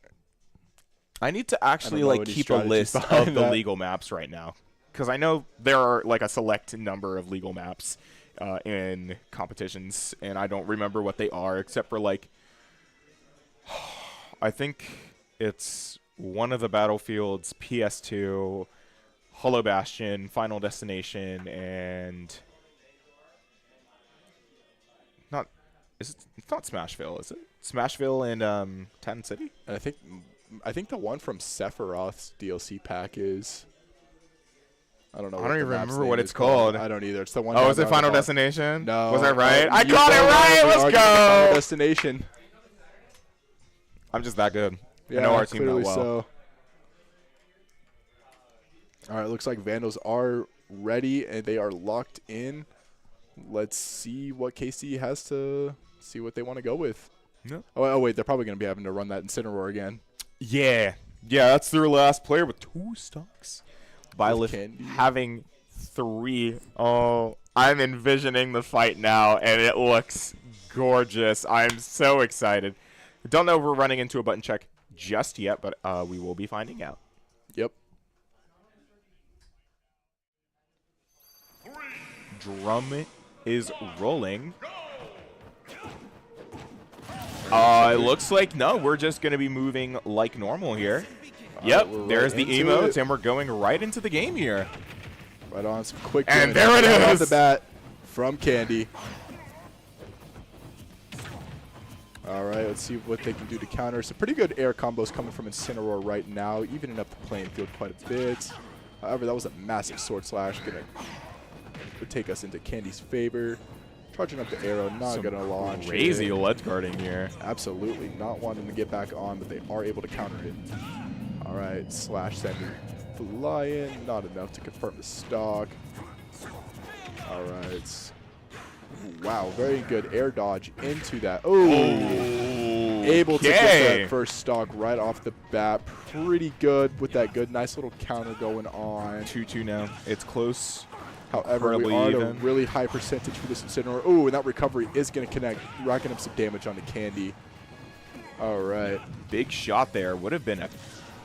I need to actually like keep a list of the legal maps right now, because I know there are like a select number of legal maps in competitions, and I don't remember what they are except for like I think it's one of the Battlefields, PS2, Hollow Bastion, Final Destination, and it's not Smashville, is it? Smashville and Titan City? And I think the one from Sephiroth's DLC pack is. I don't know. I don't even remember what it's called. I don't either. It's the one. Oh, is it Final Destination? No. Was I right? I got it right. Let's go. Final Destination. I'm just that good. Yeah, I know our team that clearly well. So. All right, looks like Vandals are ready and they are locked in. Let's see what KC has to see what they want to go with. No. Oh, wait, they're probably going to be having to run that Incineroar again. Yeah, that's their last player with 2 stocks. Byleth having 3. Oh, I'm envisioning the fight now, and it looks gorgeous. I'm so excited. Don't know if we're running into a button check just yet, but we will be finding out. Yep. Drum is rolling. It looks like, no, we're just going to be moving like normal here. Yep, there's the emotes, and we're going right into the game here. Right on, some quick and there it is! Off the bat from Candy. All right, let's see what they can do to counter. Some pretty good air combos coming from Incineroar right now, evening up the playing field quite a bit. However, that was a massive sword slash, gonna take us into Candy's favor. Charging up the arrow, not going to launch. Crazy ledge guarding here. Absolutely not wanting to get back on, but they are able to counter it. All right, slash sending flying, not enough to confirm the stock. All right. Wow, very good air dodge into that. Oh, able to get that first stock right off the bat. Pretty good with that good, nice little counter going on. 2-2 now. It's close. However, we are at a really high percentage for this Incineroar. Oh, and that recovery is going to connect, racking up some damage on the Candy. All right. Big shot there. Would have been a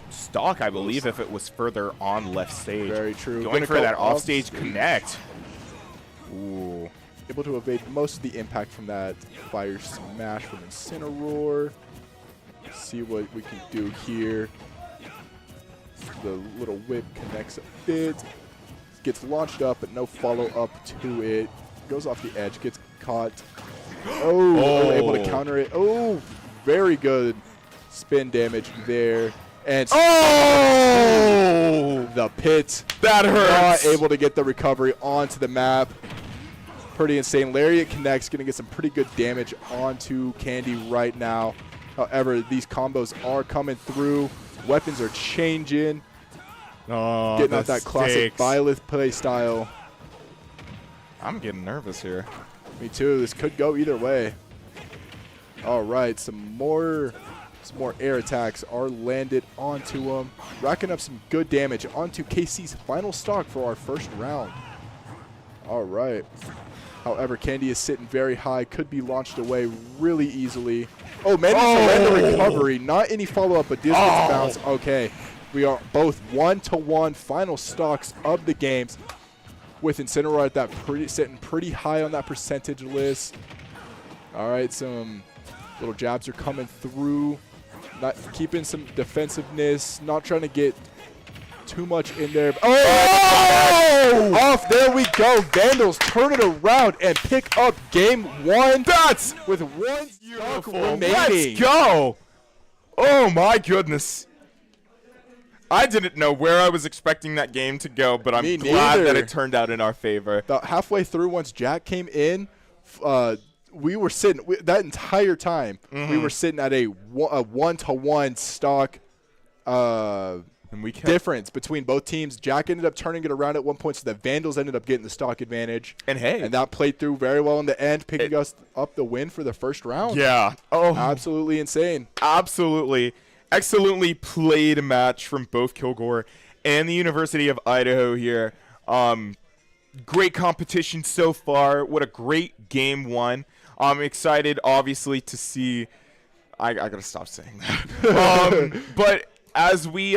stock, I believe, if it was further on left stage. Very true. Going for that offstage connect. Ooh. Able to evade most of the impact from that fire smash from Incineroar. See what we can do here. The little whip connects a bit. Gets launched up, but no follow-up to it. Goes off the edge, gets caught. Oh, able to counter it. Oh, very good spin damage there. And the pit. That hurts. Not able to get the recovery onto the map. Pretty insane. Lariat connects, going to get some pretty good damage onto Candy right now. However, these combos are coming through. Weapons are changing. Oh, getting out that classic Byleth play style. I'm getting nervous here. Me too. This could go either way. All right, some more Some more air attacks are landed onto him, racking up some good damage onto KC's final stock for our first round. All right. However, Candy is sitting very high, could be launched away really easily. Oh, managed to land the recovery. Not any follow-up, but this gets bounced. Okay. We are both 1-to-1 final stocks of the games, with Incineroar at that sitting pretty high on that percentage list. All right, some little jabs are coming through. Not keeping some defensiveness, not trying to get too much in there. Oh! Off, there we go. Vandals turn it around and pick up game 1. That's with 1 stock remaining. Let's go. Oh, my goodness. I didn't know where I was expecting that game to go, but I'm glad that it turned out in our favor. About halfway through, once Jack came in, we were sitting that entire time. We were sitting at a 1-to-1 stock and we difference between both teams. Jack ended up turning it around at one point, so the Vandals ended up getting the stock advantage. And hey, and that played through very well in the end, picking us up the win for the first round. Yeah. Oh, absolutely insane. Absolutely. Excellently played match from both Kilgore and the University of Idaho here. Great competition so far. What a great game 1. I'm excited, obviously, to see. I gotta stop saying that. But as we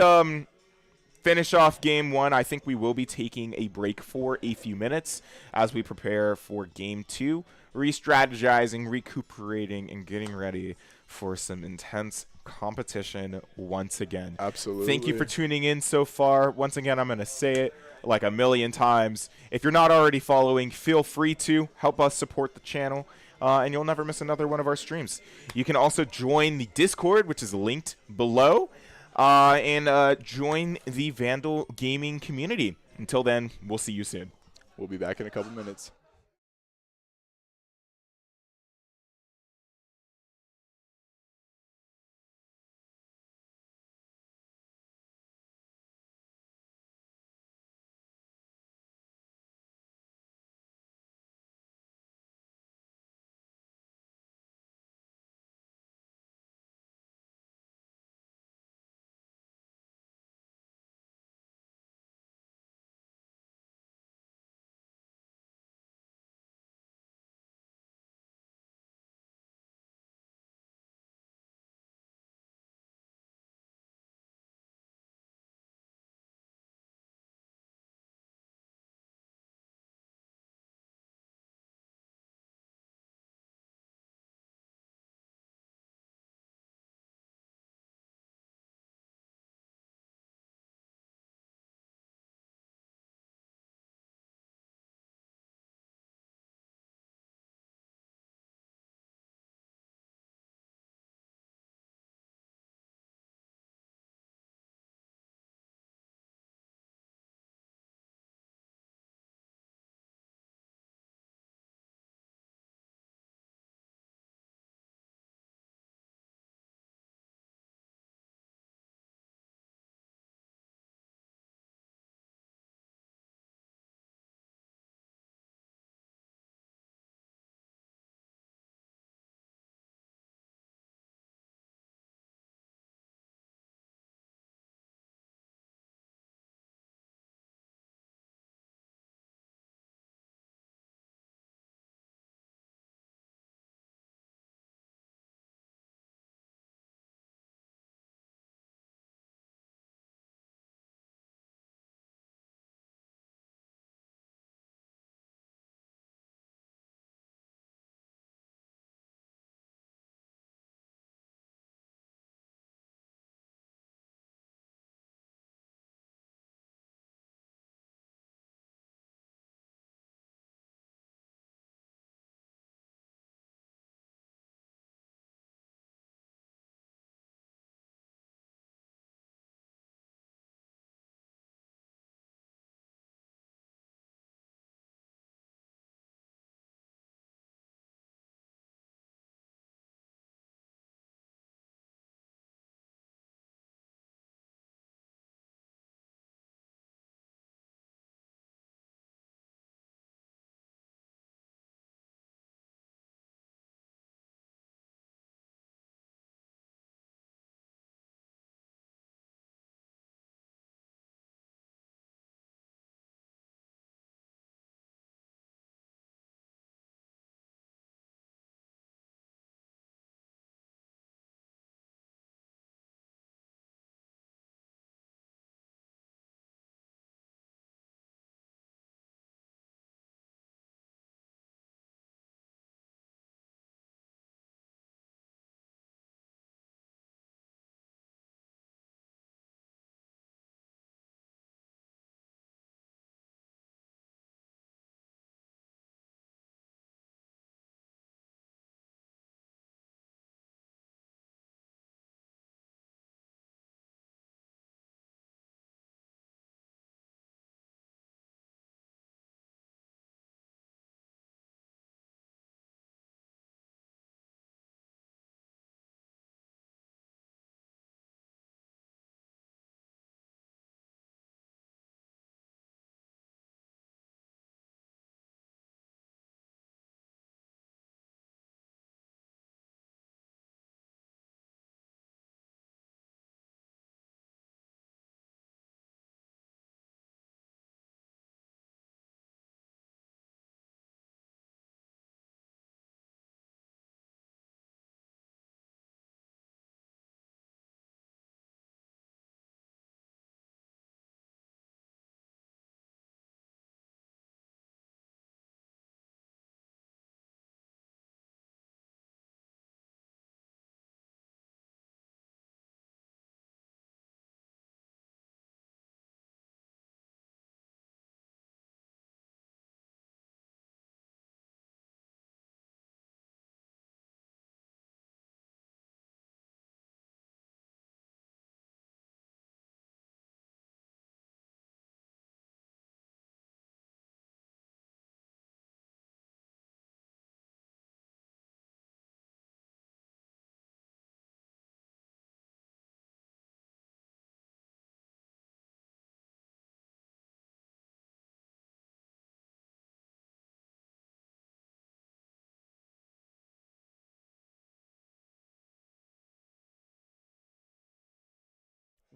finish off game 1, I think we will be taking a break for a few minutes as we prepare for game 2, re-strategizing, recuperating, and getting ready for some intense competition once again. Absolutely. Thank you for tuning in so far. Once again, I'm going to say it like a million times. If you're not already following, feel free to help us support the channel, and you'll never miss another one of our streams. You can also join the Discord, which is linked below, and join the Vandal Gaming community. Until then, we'll see you soon. We'll be back in a couple minutes.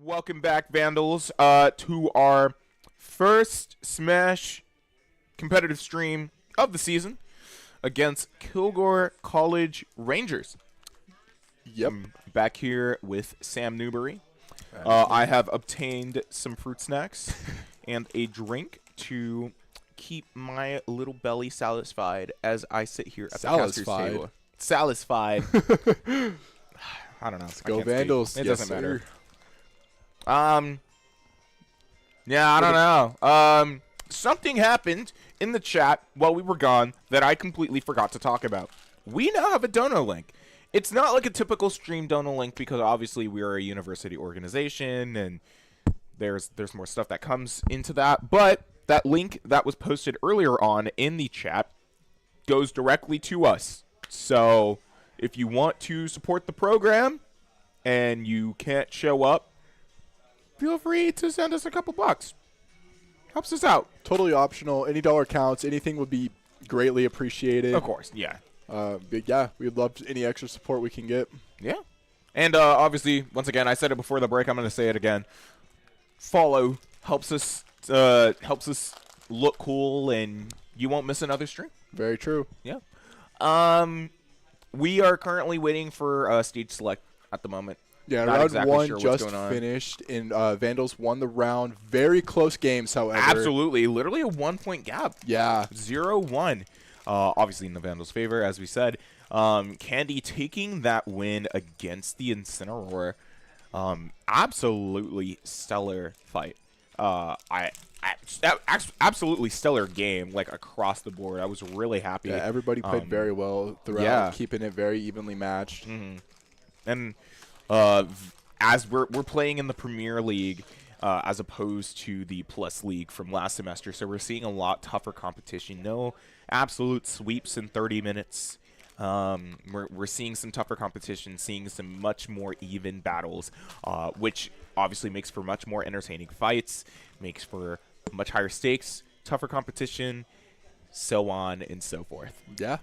Welcome back, Vandals, to our first Smash competitive stream of the season against Kilgore College Rangers. Yep. I'm back here with Sam Newbury. I have obtained some fruit snacks and a drink to keep my little belly satisfied as I sit here at the caster's table. Satisfied. I don't know. Go Vandals. It Yes, doesn't matter. sir. Yeah, I don't know. Something happened in the chat while we were gone that I completely forgot to talk about. We now have a dono link. It's not like a typical stream dono link because obviously we are a university organization and there's more stuff that comes into that. But that link that was posted earlier on in the chat goes directly to us. So if you want to support the program and you can't show up, feel free to send us a couple bucks. Helps us out. Totally optional. Any dollar counts. Anything would be greatly appreciated. Of course, yeah. But yeah, we'd love any extra support we can get. Yeah. And obviously, once again, I said it before the break. I'm going to say it again. Follow helps us look cool, and you won't miss another stream. Very true. Yeah. We are currently waiting for stage select at the moment. Yeah, Not round exactly one sure what's just going on. finished, and Vandals won the round. Very close games, however. Absolutely. Literally a 1-point gap. Yeah. 0-1. Obviously in the Vandals' favor, as we said. Candy taking that win against the Incineroar. Absolutely stellar fight. Absolutely stellar game, like across the board. I was really happy. Yeah, everybody played very well throughout, yeah. keeping it very evenly matched. And as we're playing in the Premier League, as opposed to the Plus League from last semester, so we're seeing a lot tougher competition. No absolute sweeps in 30 minutes. We're seeing some tougher competition, seeing some much more even battles, which obviously makes for much more entertaining fights, makes for much higher stakes, tougher competition, so on and so forth. Yeah.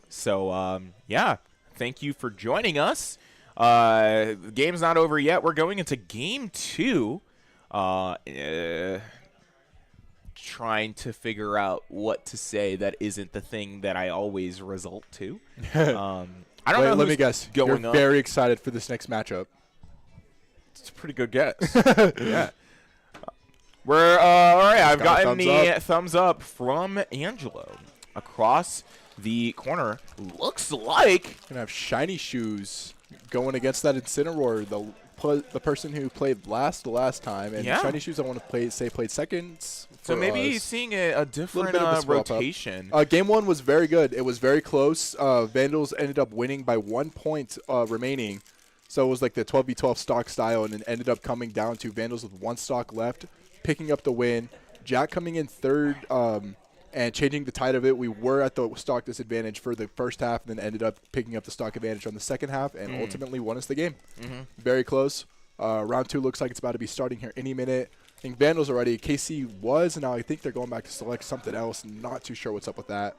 So, yeah, thank you for joining us. The game's not over yet. We're going into game 2. Trying to figure out what to say that isn't the thing that I always result to. I don't know. Let me guess. You're very excited for this next matchup. It's a pretty good guess. Yeah. We're all right. I've gotten the thumbs up from Angelo across the corner. Looks like gonna have shiny shoes going against that Incineroar, the person who played the last time, and shiny shoes I want to say played seconds. So maybe seeing a different rotation. Game 1 was very good. It was very close. Vandals ended up winning by 1 point remaining. So it was like the 12v12 stock style, and then ended up coming down to Vandals with 1 stock left, picking up the win. Jack coming in third and changing the tide of it. We were at the stock disadvantage for the first half, and then ended up picking up the stock advantage on the second half, and ultimately won us the game. Very close. Round 2 looks like it's about to be starting here any minute. I think Vandals already. KC was, and now I think they're going back to select something else. Not too sure what's up with that.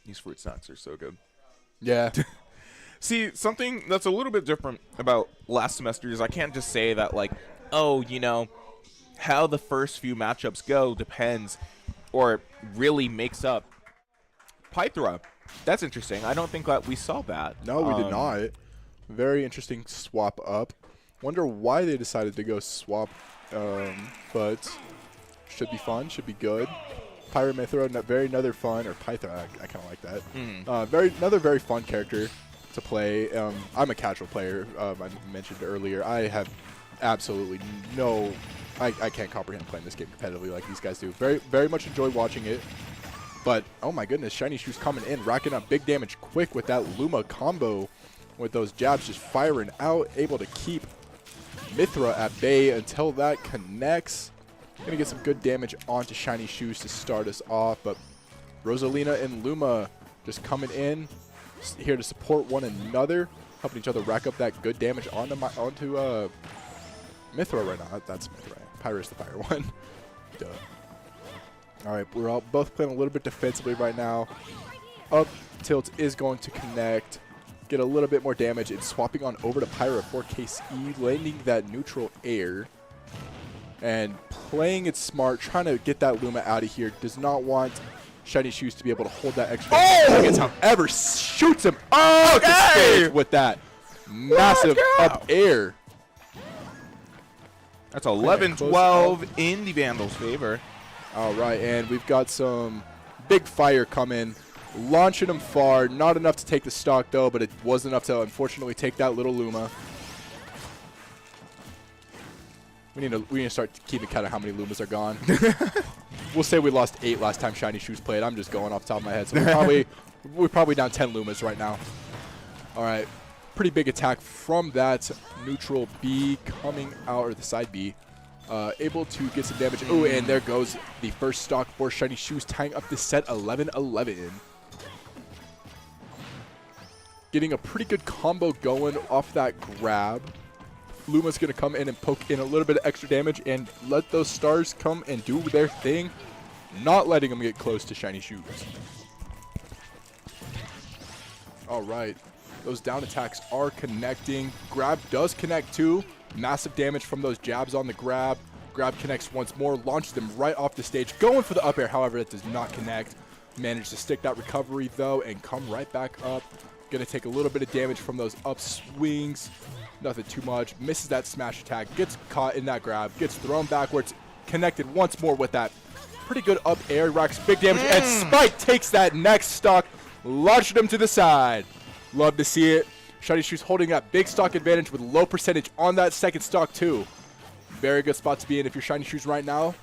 These fruit snacks are so good. Yeah. See, something that's a little bit different about last semester is I can't just say that, like, oh, you know, how the first few matchups go depends or really makes up Pythra. That's interesting. I don't think that we saw that. No, we did not. Very interesting swap up. Wonder why they decided to go swap, but should be fun, should be good. Pyramithra, another fun, or Pythra, I kind of like that. Another very fun character to play. I'm a casual player, I mentioned earlier. I have absolutely I can't comprehend playing this game competitively like these guys do. Very much enjoy watching it. But, oh my goodness, Shiny Shoes coming in, racking up big damage quick with that Luma combo, with those jabs just firing out, able to keep Mithra at bay until that connects. Gonna get some good damage onto Shiny Shoes to start us off, but Rosalina and Luma just coming in, here to support one another, helping each other rack up that good damage onto Mithra right now. That's Mithra. Pyra's the fire one. Duh. All right, we're both playing a little bit defensively right now. Up tilt is going to connect. get a little bit more damage, and swapping on over to Pyra for KC, landing that neutral air. And playing it smart, trying to get that Luma out of here. Does not want Shiny Shoes to be able to hold that extra. Oh! However, shoots him off the stage with that massive up air. That's 11-12 in the Vandals' favor. All right, and we've got some big fire coming, launching him far. Not enough to take the stock, though, but it was enough to, unfortunately, take that little Luma. We need to start keeping count of how many Lumas are gone. We'll say we lost 8 last time Shiny Shoes played. I'm just going off the top of my head. So we're probably down 10 Lumas right now. All right. Pretty big attack from that neutral B coming out, or the side B. Able to get some damage. Oh, and there goes the first stock for Shiny Shoes, tying up the set 11-11. Getting a pretty good combo going off that grab. Luma's going to come in and poke in a little bit of extra damage and let those stars come and do their thing, not letting them get close to Shiny Shoes. All right. Those down attacks are connecting. Grab does connect too. Massive damage from those jabs on the grab. Grab connects once more, launches them right off the stage. Going for the up air, however, that does not connect. Managed to stick that recovery though and come right back up. Gonna take a little bit of damage from those up swings. Nothing too much. Misses that smash attack. Gets caught in that grab. Gets thrown backwards. Connected once more with that pretty good up air. Racks big damage. And Spike takes that next stock. Launching him to the side. Love to see it. Shiny Shoes holding that big stock advantage with low percentage on that second stock too. Very good spot to be in if you're Shiny Shoes right now.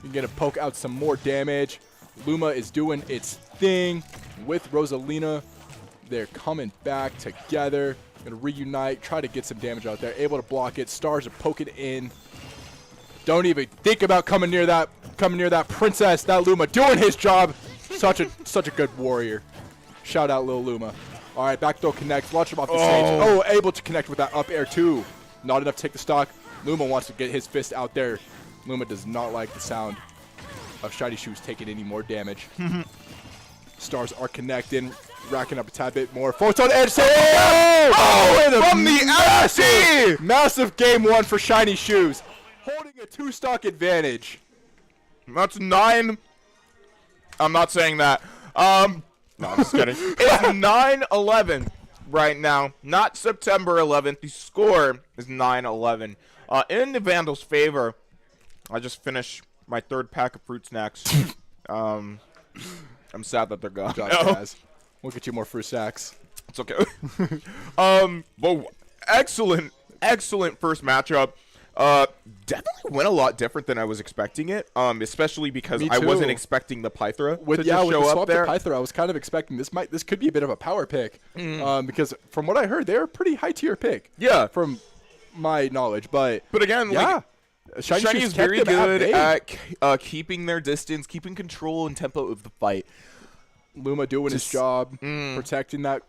You're going to poke out some more damage. Luma is doing its thing with Rosalina. They're coming back together. Going to reunite, try to get some damage out there. Able to block it. Stars are poking in. Don't even think about coming near that princess. That Luma doing his job. Such a good warrior. Shout out Lil Luma. All right, back throw connects. Launch him off the stage. Oh, able to connect with that up air too. Not enough to take the stock. Luma wants to get his fist out there. Luma does not like the sound of Shiny Shoes taking any more damage. Stars are connecting, racking up a tad bit more. Photon edge. From the massive game 1 for Shiny Shoes. Holding a 2-stock advantage. That's 9. I'm not saying that. No, I'm just kidding. It's 9-11 right now, not September 11th. The score is 9-11. In the Vandals' favor, I just finished my 3rd pack of fruit snacks. I'm sad that they're gone. We'll get you more fruit snacks. It's okay. But excellent first matchup. Definitely went a lot different than I was expecting it. Especially because I wasn't expecting the Pythra to just show with the up there. Pythra, I was kind of expecting this could be a bit of a power pick. Because from what I heard, they're a pretty high tier pick. Yeah. From my knowledge, but again, yeah. Like, Shiny is very good at keeping their distance, keeping control and tempo of the fight. Luma doing his job, protecting that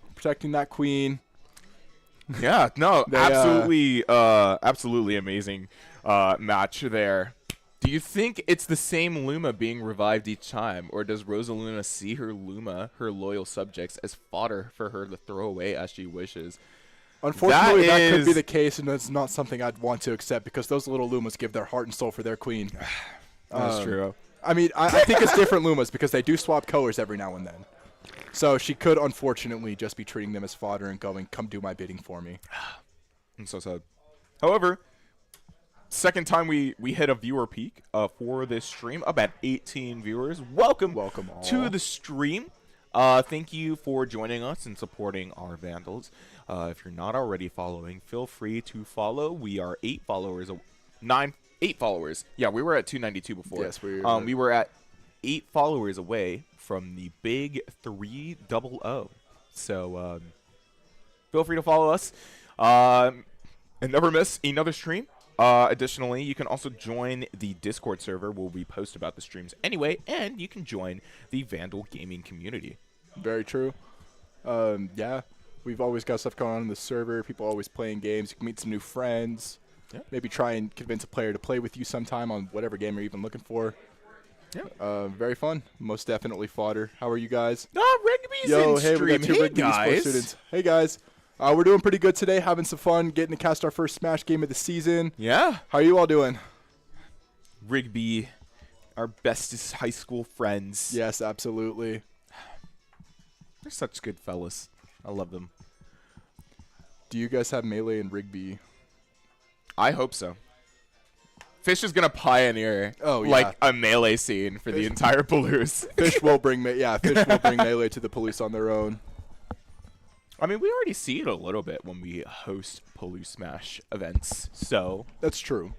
queen. Yeah, no, absolutely amazing match there. Do you think it's the same Luma being revived each time, or does Rosalina see her Luma, her loyal subjects, as fodder for her to throw away as she wishes? Unfortunately, that could be the case, and it's not something I'd want to accept because those little Lumas give their heart and soul for their queen. That's true. I mean, I think it's different Lumas because they do swap colors every now and then. So she could, unfortunately, just be treating them as fodder and going, come do my bidding for me. I'm so sad. However, second time we hit a viewer peak for this stream. About 18 viewers. Welcome all to the stream. Thank you for joining us and supporting our Vandals. If you're not already following, feel free to follow. We are 8 followers. 8 followers. Yeah, we were at 292 before. Yes, we were at 8 followers away from the big 300. So feel free to follow us and never miss another stream. Additionally, you can also join the Discord server where we post about the streams anyway, and you can join the Vandal gaming community. Very true. Yeah, we've always got stuff going on in the server. People always playing games. You can meet some new friends. Yeah. Maybe try and convince a player to play with you sometime on whatever game you're even looking for. Yeah. Very fun. Most definitely fodder. How are you guys? Rugby Rigby's Yo, in hey, we stream. got two Hey, Rigby esports guys. students. Hey, guys. We're doing pretty good today, having some fun, getting to cast our first Smash game of the season. Yeah. How are you all doing? Rigby, our bestest high school friends. Yes, absolutely. They're such good fellas. I love them. Do you guys have Melee and Rigby? I hope so. Fish is gonna pioneer like a melee scene for the entire Palouse. Fish will bring Fish will bring Melee to the police on their own. I mean, we already see it a little bit when we host Palouse Smash events. So That's true.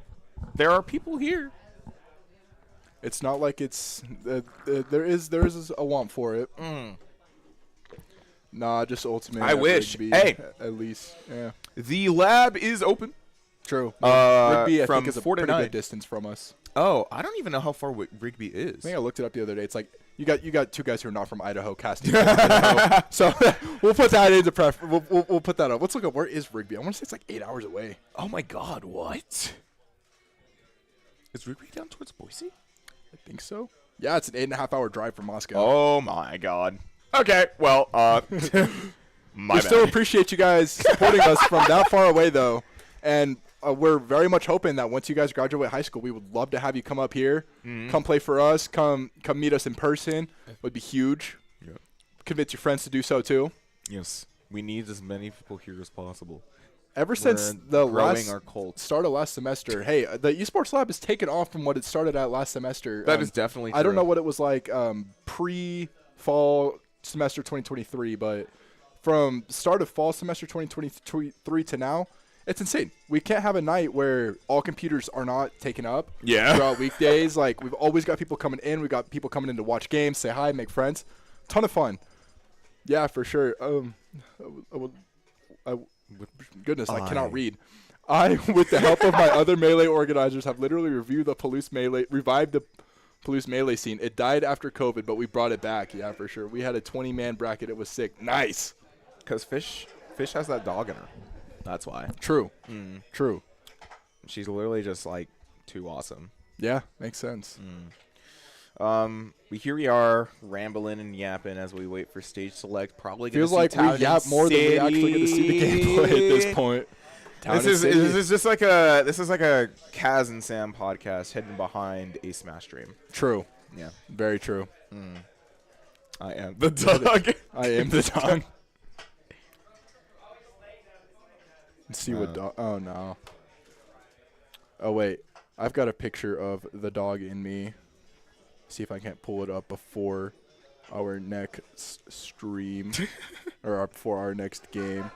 there are people here. It's not like it's there is a want for it. Nah, just Ultimate. I at wish. Rigby, Hey. at least, yeah. The lab is open. True. from Rigby, I think, is a 4 to pretty 9. good distance from us. Oh, I don't even know how far Rigby is. I think I looked it up the other day. It's like you got two guys who are not from Idaho casting. Idaho. So we'll put that into we'll put that up. Let's look up where is Rigby. I want to say it's like 8 hours away. Oh my God, what? Is Rigby down towards Boise? I think so. Yeah, it's an 8.5 hour drive from Moscow. Oh my God. Okay, well, We still appreciate you guys supporting us from that far away, though, and we're very much hoping that once you guys graduate high school, we would love to have you come up here, come play for us, come meet us in person. Would be huge. Yeah. Convince your friends to do so too. Yes, we need as many people here as possible. Ever since the growing our cult. start of last semester, hey, the esports lab has taken off from what it started at last semester. That is definitely true. I don't know what it was like pre-fall semester 2023, but from start of fall semester 2023 to now, it's insane. We can't have a night where all computers are not taken up. Yeah. Throughout weekdays, like we've always got people coming in. We got people coming in to watch games, say hi, make friends. Ton of fun. Yeah, for sure. Goodness, I cannot read. I, with the help of my other Melee organizers, have literally revived the Palouse Melee scene. It died after COVID, but we brought it back. Yeah, for sure. We had a 20-man bracket. It was sick. Nice. Because Fish has that dog in her. That's why. True. True. She's literally just like too awesome. Yeah, makes sense. Here we are rambling and yapping as we wait for stage select. Probably gonna Feels see like Town we yap and more than we actually get to see the gameplay at this point. This is just like a Kaz and Sam podcast hidden behind a Smash stream. True. Yeah, Very true. I am the dog. I am the dog. Let's see what dog. Oh no. Oh wait, I've got a picture of the dog in me. See if I can't pull it up before our next stream or before our next game.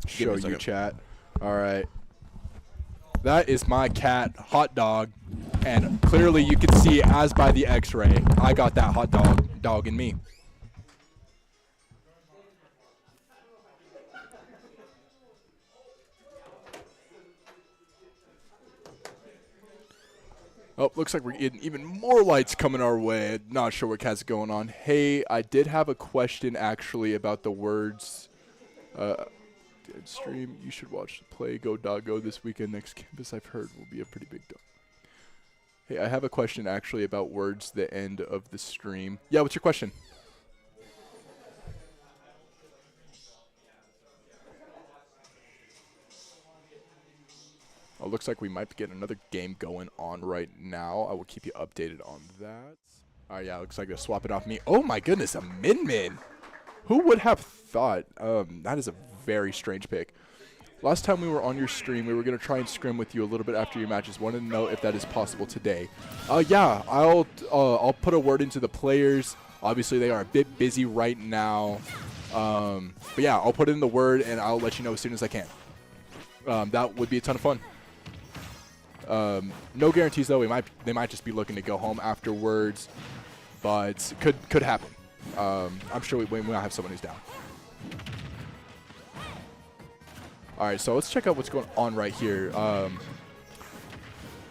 Give me Show a you, second. chat. All right. That is my cat, Hot Dog. And clearly you can see, as by the x-ray, I got that hot dog in me. Oh, looks like we're getting even more lights coming our way. Not sure what has going on. Hey, I did have a question actually about the words. Dead stream. You should watch the play Go Dog Go this weekend. Next campus I've heard will be a pretty big dog. Hey, I have a question actually about words the end of the stream. Yeah, what's your question? Oh, looks like we might get another game going on right now. I will keep you updated on that. All right, yeah, looks like they're swapping off me. Oh my goodness, a Min-Min. Who would have thought? That is a very strange pick. Last time we were on your stream, we were going to try and scrim with you a little bit after your matches. Wanted to know if that is possible today. Yeah, I'll put a word into the players. Obviously, they are a bit busy right now. But yeah, I'll put in the word, and I'll let you know as soon as I can. That would be a ton of fun. No guarantees, though. They might just be looking to go home afterwards. But could happen. I'm sure we might have someone who's down. All right, so let's check out what's going on right here.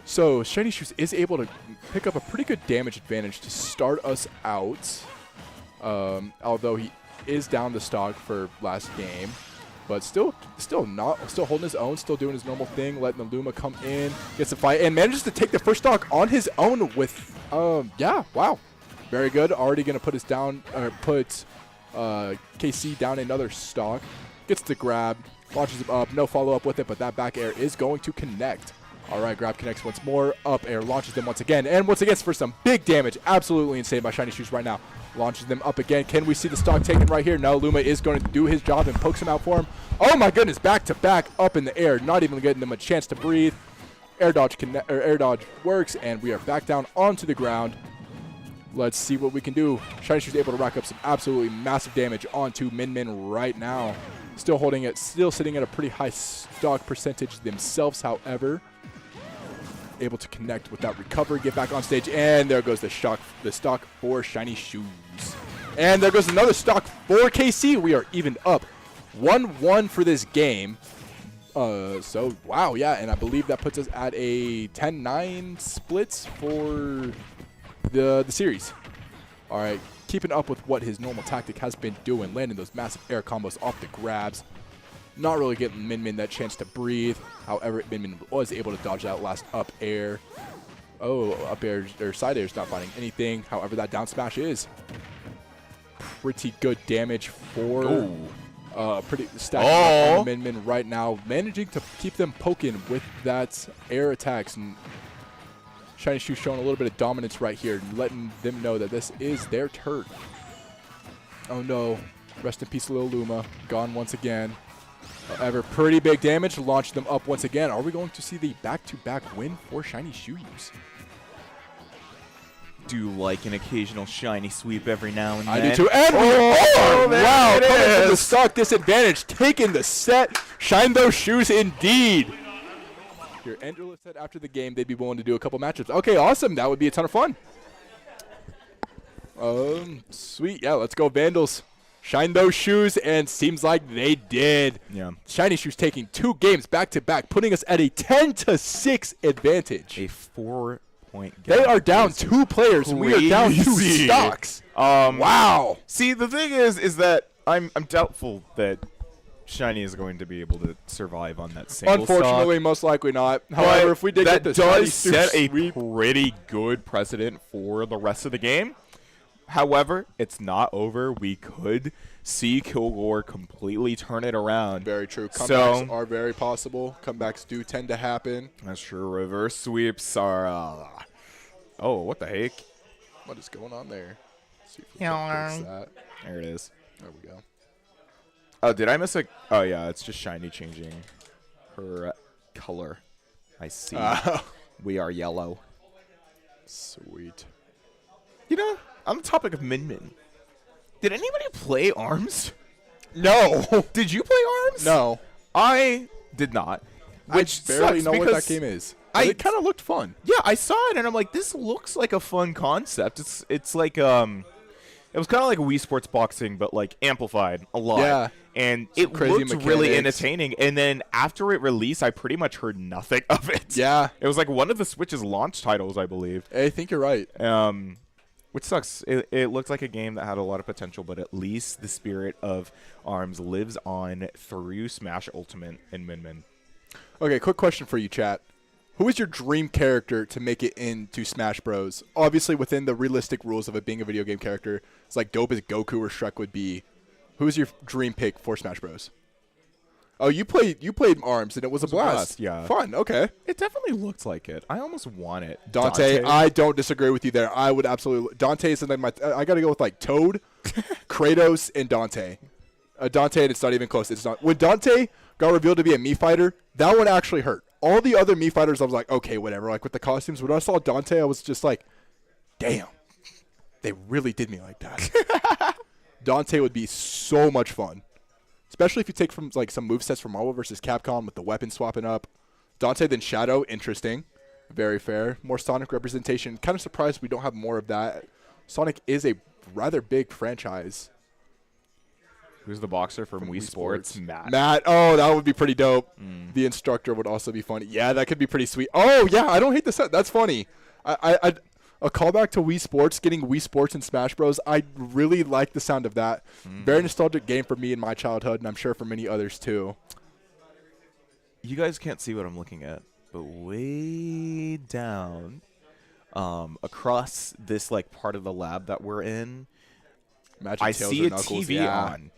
So Shiny Shoes is able to pick up a pretty good damage advantage to start us out. Although he is down the stock for last game, but still Still holding his own, still doing his normal thing, letting the Luma come in, gets a fight, and manages to take the first stock on his own with, yeah, wow. Very good. Already going to put us down, or put KC down another stock. Gets the grab, launches him up, no follow-up with it, but that back air is going to connect. All right, grab connects once more, up air, launches them once again, and once again for some big damage. Absolutely insane by Shiny Shoes right now. Launches them up again. Can we see the stock taken right here? No, Luma is going to do his job and pokes him out for him. Oh my goodness, back to back, up in the air, not even getting them a chance to breathe. Air dodge works, and we are back down onto the ground. Let's see what we can do. Shiny Shoes able to rack up some absolutely massive damage onto Min Min right now. Still holding it, still sitting at a pretty high stock percentage themselves, however. Able to connect with that recovery, get back on stage, and there goes the stock for Shiny Shoes. And there goes another stock for KC. We are even up 1-1 for this game. So, wow, yeah, and I believe that puts us at a 10-9 splits for the series. All right, keeping up with what his normal tactic has been doing, landing those massive air combos off the grabs. Not really getting Min Min that chance to breathe. However, Min Min was able to dodge that last up air. Oh, up air or side air is not finding anything. However, that down smash is pretty good damage for pretty stacking on Min Min right now. Managing to keep them poking with that air attacks. And Shiny Shoe showing a little bit of dominance right here, letting them know that this is their turn. Oh no. Rest in peace, Lil Luma. Gone once again. However, pretty big damage. Launch them up once again. Are we going to see the back-to-back win for Shiny Shoes? Do like an occasional shiny sweep every now and then. I do too. And wow, coming from the stock disadvantage, taking the set. Shine those shoes indeed. Here, Angela said after the game they'd be willing to do a couple matchups. Okay, awesome. That would be a ton of fun. Sweet. Yeah, let's go Vandals. Shine those shoes, and seems like they did. Yeah. Shiny Shoes taking 2 games back-to-back, putting us at a 10-6 advantage. A 4-point gap. They are down 2 players. Crazy. We are down 2 stocks. Wow. See, the thing is that I'm doubtful that Shiny is going to be able to survive on that single Unfortunately, stock. most likely not. However, if we did get the that Shiny does set a sweep, pretty good precedent for the rest of the game. However, it's not over. We could see Kilgore completely turn it around. very true. Comebacks are very possible. Comebacks do tend to happen. That's true. Reverse sweeps are... oh, what the heck? What is going on there? Let's see if we can fix that. There it is. There we go. Oh, did I miss a... Oh, yeah, it's just Shiny changing her color. I see. We are yellow. Sweet. You know, on the topic of Min Min, did anybody play ARMS? No. Did you play ARMS? No. I did not. Which I barely sucks know what because that game is. I- It kind of looked fun. Yeah, I saw it and I'm like, this looks like a fun concept. It's like it was kind of like Wii Sports Boxing, but like amplified a lot. Yeah. And Some it crazy looked really mechanics. entertaining. And then after it released, I pretty much heard nothing of it. Yeah. It was like one of the Switch's launch titles, I believe. I think you're right. Which sucks. It looked like a game that had a lot of potential, but at least the spirit of ARMS lives on through Smash Ultimate and Min Min. Okay, quick question for you, chat. Who is your dream character to make it into Smash Bros? Obviously, within the realistic rules of it being a video game character, it's like dope as Goku or Shrek would be. Who is your dream pick for Smash Bros? Oh, you played ARMS, and it was a blast. Yeah. Fun, okay. It definitely looked like it. I almost want it. Dante, I don't disagree with you there. I would absolutely. Dante is like I got to go with like Toad, Kratos, and Dante. Dante, and it's not even close. It's not. When Dante got revealed to be a Mii fighter, that one actually hurt. All the other Mii fighters, I was like, okay, whatever. Like with the costumes, when I saw Dante, I was just like, damn, they really did me like that. Dante would be so much fun. Especially if you take from like some movesets from Marvel vs. Capcom with the weapon swapping up. Dante then Shadow, interesting. Very fair. More Sonic representation. Kind of surprised we don't have more of that. Sonic is a rather big franchise. Who's the boxer from Wii Sports? Matt. Oh, that would be pretty dope. The instructor would also be funny. Yeah, that could be pretty sweet. Oh, yeah, I don't hate the set. That's funny. A callback to Wii Sports, getting Wii Sports in Smash Bros. I really like the sound of that. Very nostalgic game for me in my childhood, and I'm sure for many others too. you guys can't see what I'm looking at, but way down, across this like part of the lab that we're in, Imagine I Tails see or a Knuckles, TV yeah. on,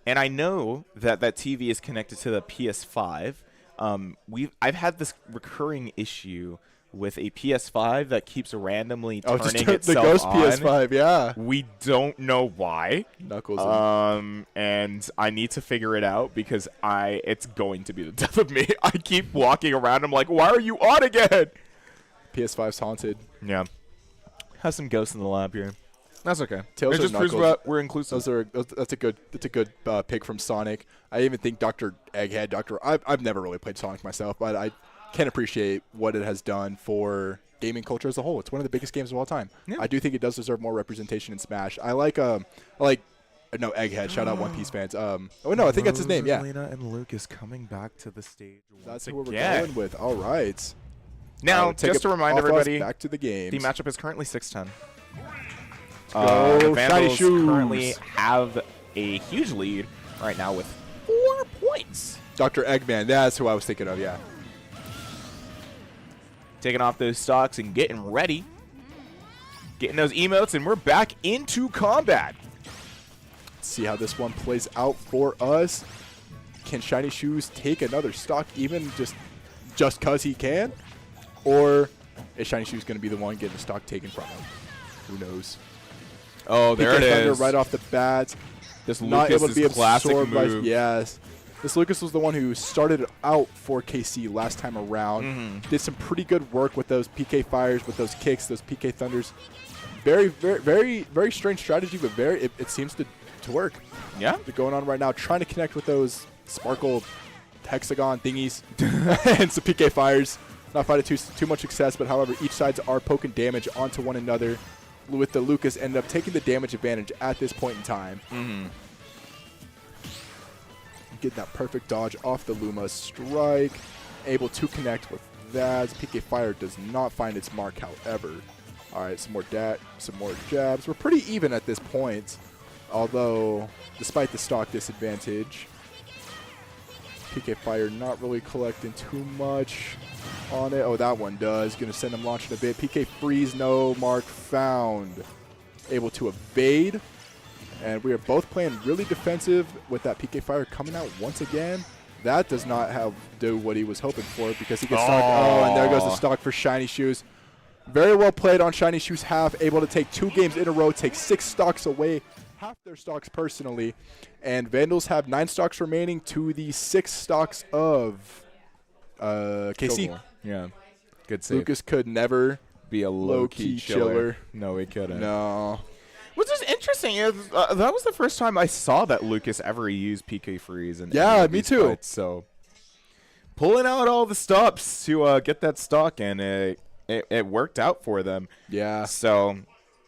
and I know that that TV is connected to the PS5. I've had this recurring issue with a PS5 that keeps randomly Oh, turning just the itself Ghost on. PS5, yeah. We don't know why. Knuckles. And I need to figure it out because it's going to be the death of me. I keep walking around. I'm like, why are you on again? PS5's haunted. Yeah. Has some ghosts in the lab here. That's okay. Tails It or just proves Knuckles? we're inclusive. That's a good pick from Sonic. I even think Dr. Egghead, I've never really played Sonic myself, but I can appreciate what it has done for gaming culture as a whole. It's one of the biggest games of all time. Yeah. I do think it does deserve more representation in Smash. I like Egghead. Shout out One Piece fans. Oh no, I think that's his name. Yeah, Rosalina and Lucas coming back to the stage. that's once who we're again. going with. All right. Now, Take just it to remind off us, everybody, back to the game. the matchup is currently 6-10. go, The Shiny Vandals Shoes. currently have a huge lead right now with 4 points. Dr. Eggman. That's who I was thinking of. Yeah. Taking off those stocks and getting ready. Getting those emotes, and we're back into combat. Let's see how this one plays out for us. Can Shiny Shoes take another stock even just cause he can? Or is Shiny Shoes going to be the one getting the stock taken from him? Who knows? Oh, there PK it Thunder is. right off the bat. This Not able to be Lucas' classic absorbed by... move. Yes. This Lucas was the one who started out for KC last time around. Mm-hmm. Did some pretty good work with those PK fires, with those kicks, those PK thunders. Very, very, very, very strange strategy, but it seems to work. Yeah. They're going on right now, trying to connect with those sparkle hexagon thingies and some PK fires. Not finding too much success, but however, each sides are poking damage onto one another. With the Lucas ended up taking the damage advantage at this point in time. Mm-hmm. Get that perfect dodge off the Luma strike. Able to connect with that. PK Fire does not find its mark, however. All right, some more jabs. We're pretty even at this point, although despite the stock disadvantage, PK Fire not really collecting too much on it. Oh, that one does. Going to send him launching a bit. PK Freeze, no mark found. Able to evade. And we are both playing really defensive with that PK Fire coming out once again. That does not do what he was hoping for because he gets stock. Oh, and there goes the stock for Shiny Shoes. Very well played on Shiny Shoes half. Able to take 2 games in a row, take 6 stocks away, half their stocks personally. And Vandals have 9 stocks remaining to the 6 stocks of KC. Kilgore. Yeah. Good save. Lucas could never be a low-key chiller. No, he couldn't. No. Which is interesting. That was the first time I saw that Lucas ever used PK Freeze. In Yeah, any of me these too. fights, so pulling out all the stops to get that stock, and it worked out for them. Yeah. So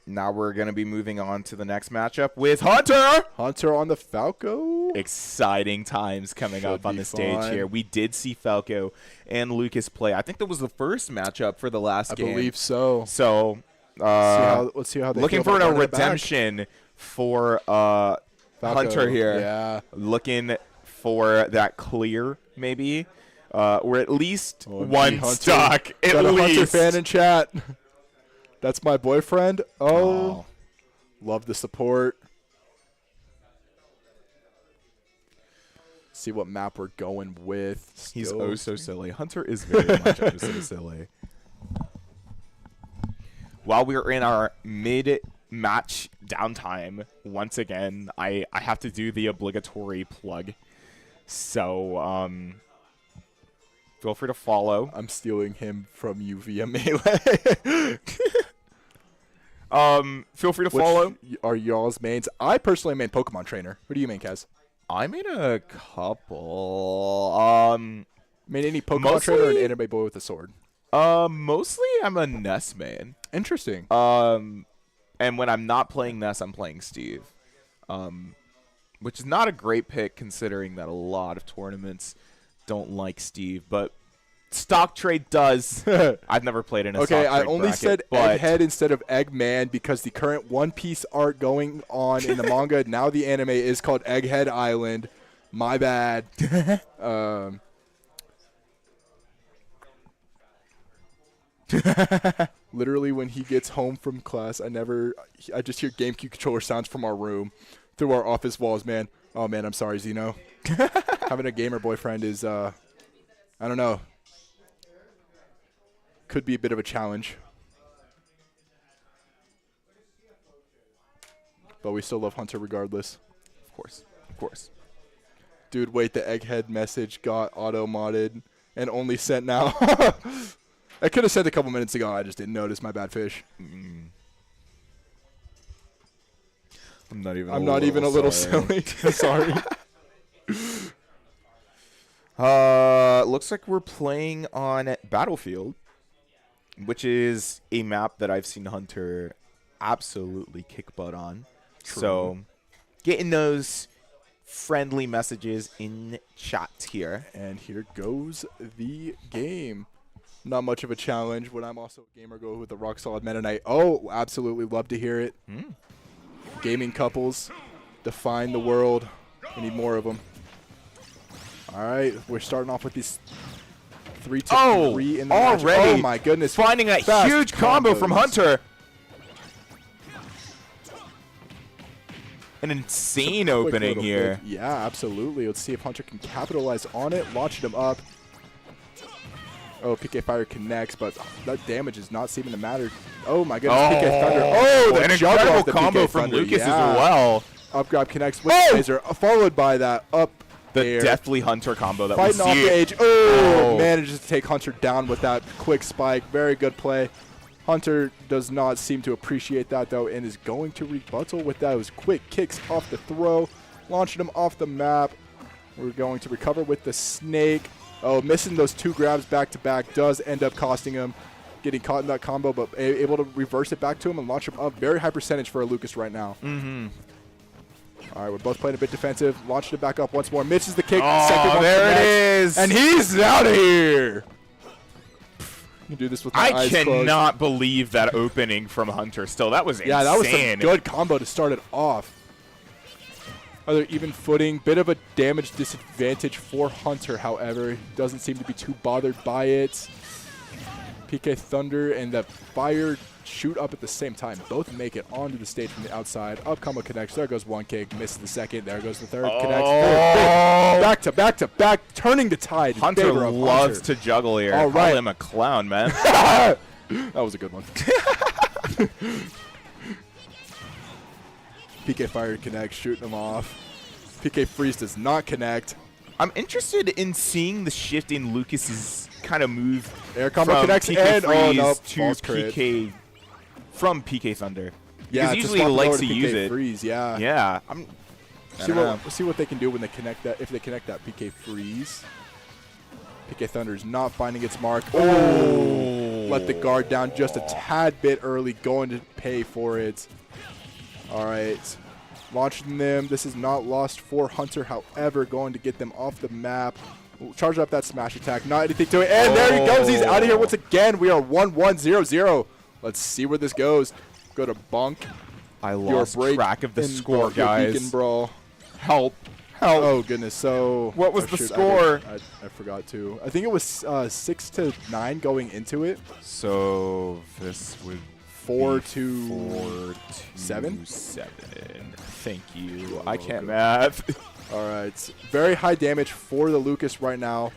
now we're going to be moving on to the next matchup with Hunter. Hunter on the Falco. Exciting times coming Should up on be the stage fun. here. We did see Falco and Lucas play. I think that was the first matchup for the last I game. believe so. So Let's see how they looking feel for about a running it back. redemption for Falco, Hunter here. Yeah. Looking for that clear, maybe, or at least OMG, one Hunter. stock. At Got a Hunter least. fan in chat. That's my boyfriend. Oh, Oh. love the support. See what map we're going with. He's Still- oh so silly. Hunter is very much oh so silly. While we're in our mid-match downtime, once again, I have to do the obligatory plug. So, feel free to follow. I'm stealing him from you via melee. Feel free to Which follow. are y'all's mains? I personally main Pokemon Trainer. Who do you main, Kaz? I made a couple. Main any Pokemon Trainer or an Mostly- anime boy with a sword? Mostly I'm a Ness man. Interesting. And when I'm not playing Ness, I'm playing Steve. Which is not a great pick considering that a lot of tournaments don't like Steve, but Stock Trade does. I've never played in a Okay, Stock I Trade only bracket, said but Egghead instead of Eggman because the current One Piece art going on in the manga, now the anime, is called Egghead Island. My bad. Literally, when he gets home from class, I just hear GameCube controller sounds from our room through our office walls, man. Oh, man, I'm sorry, Zeno. Having a gamer boyfriend is, I don't know, could be a bit of a challenge. But we still love Hunter regardless. Of course. Of course. Dude, wait, the Egghead message got auto-modded and only sent now. I could have sent a couple minutes ago. I just didn't notice. My bad, Fish. I'm not even a little silly. Sorry. Looks like we're playing on Battlefield, which is a map that I've seen Hunter absolutely kick butt on. True. So, getting those friendly messages in chat here. And here goes the game. Not much of a challenge. When I'm also a gamer, go with the rock solid Meta Knight. Oh, absolutely love to hear it. Gaming couples define the world. We need more of them. All right, we're starting off with these 3 to 3 in the match. already Oh my goodness! finding a Fast huge combo combos. from Hunter. An insane Quick opening little here. flick. Yeah, absolutely. Let's see if Hunter can capitalize on it. Launching him up. Oh, PK Fire connects, but that damage is not seeming to matter. Oh my goodness, PK Thunder. Oh, an the juggle incredible off the combo PK from Thunder. Lucas Yeah. as well. Up grab connects with Laser, followed by that up The air. deathly Hunter combo that Fighting we off see. the edge. Oh, manages to take Hunter down with that quick spike. Very good play. Hunter does not seem to appreciate that, though, and is going to rebuttal with those quick kicks off the throw, launching him off the map. We're going to recover with the snake. Oh, missing those 2 grabs back-to-back does end up costing him getting caught in that combo, but able to reverse it back to him and launch him up. Very high percentage for a Lucas right now. All right, we're both playing a bit defensive. Launching it back up once more. Misses the kick. Second one there it connects, is. and he's out of here. You do this with my I eyes closed. cannot believe that opening from Hunter still. That was insane. Yeah, that was a good combo to start it off. Other even footing. Bit of a damage disadvantage for Hunter, however. Doesn't seem to be too bothered by it. PK Thunder and the Fire shoot up at the same time. Both make it onto the stage from the outside. Up combo connects. There goes one kick. Misses the second. There goes the third. Connects. Back to back to back. Turning the tide. in Hunter favor of loves Hunter. to juggle here. All right. Call him a clown, man. That was a good one. PK Fire connects, shooting him off. PK Freeze does not connect. I'm interested in seeing the shift in Lucas's kind of move Air combo from connects PK and Freeze no, to false crit. PK from PK Thunder. Yeah, because to usually swap he it likes over to PK use it. Freeze, yeah. Yeah, See what they can do when they connect that. If they connect that PK Freeze, PK Thunder is not finding its mark. Oh, let the guard down just a tad bit early. Going to pay for it. All right, launching them. This is not lost for Hunter. However, going to get them off the map. Charge up that smash attack. Not anything to it. And there he goes. He's out of here once again. We are 1-1-0-0. Let's see where this goes. Go to Bunk. I lost track of the score, Your guys. Beacon Brawl. Help. Oh goodness! So What was the shoot, score? I forgot to. I think it was 6-9 going into it. So this would 4-7. 4-7. Thank you. I can't math. All right, very high damage for the Lucas right now.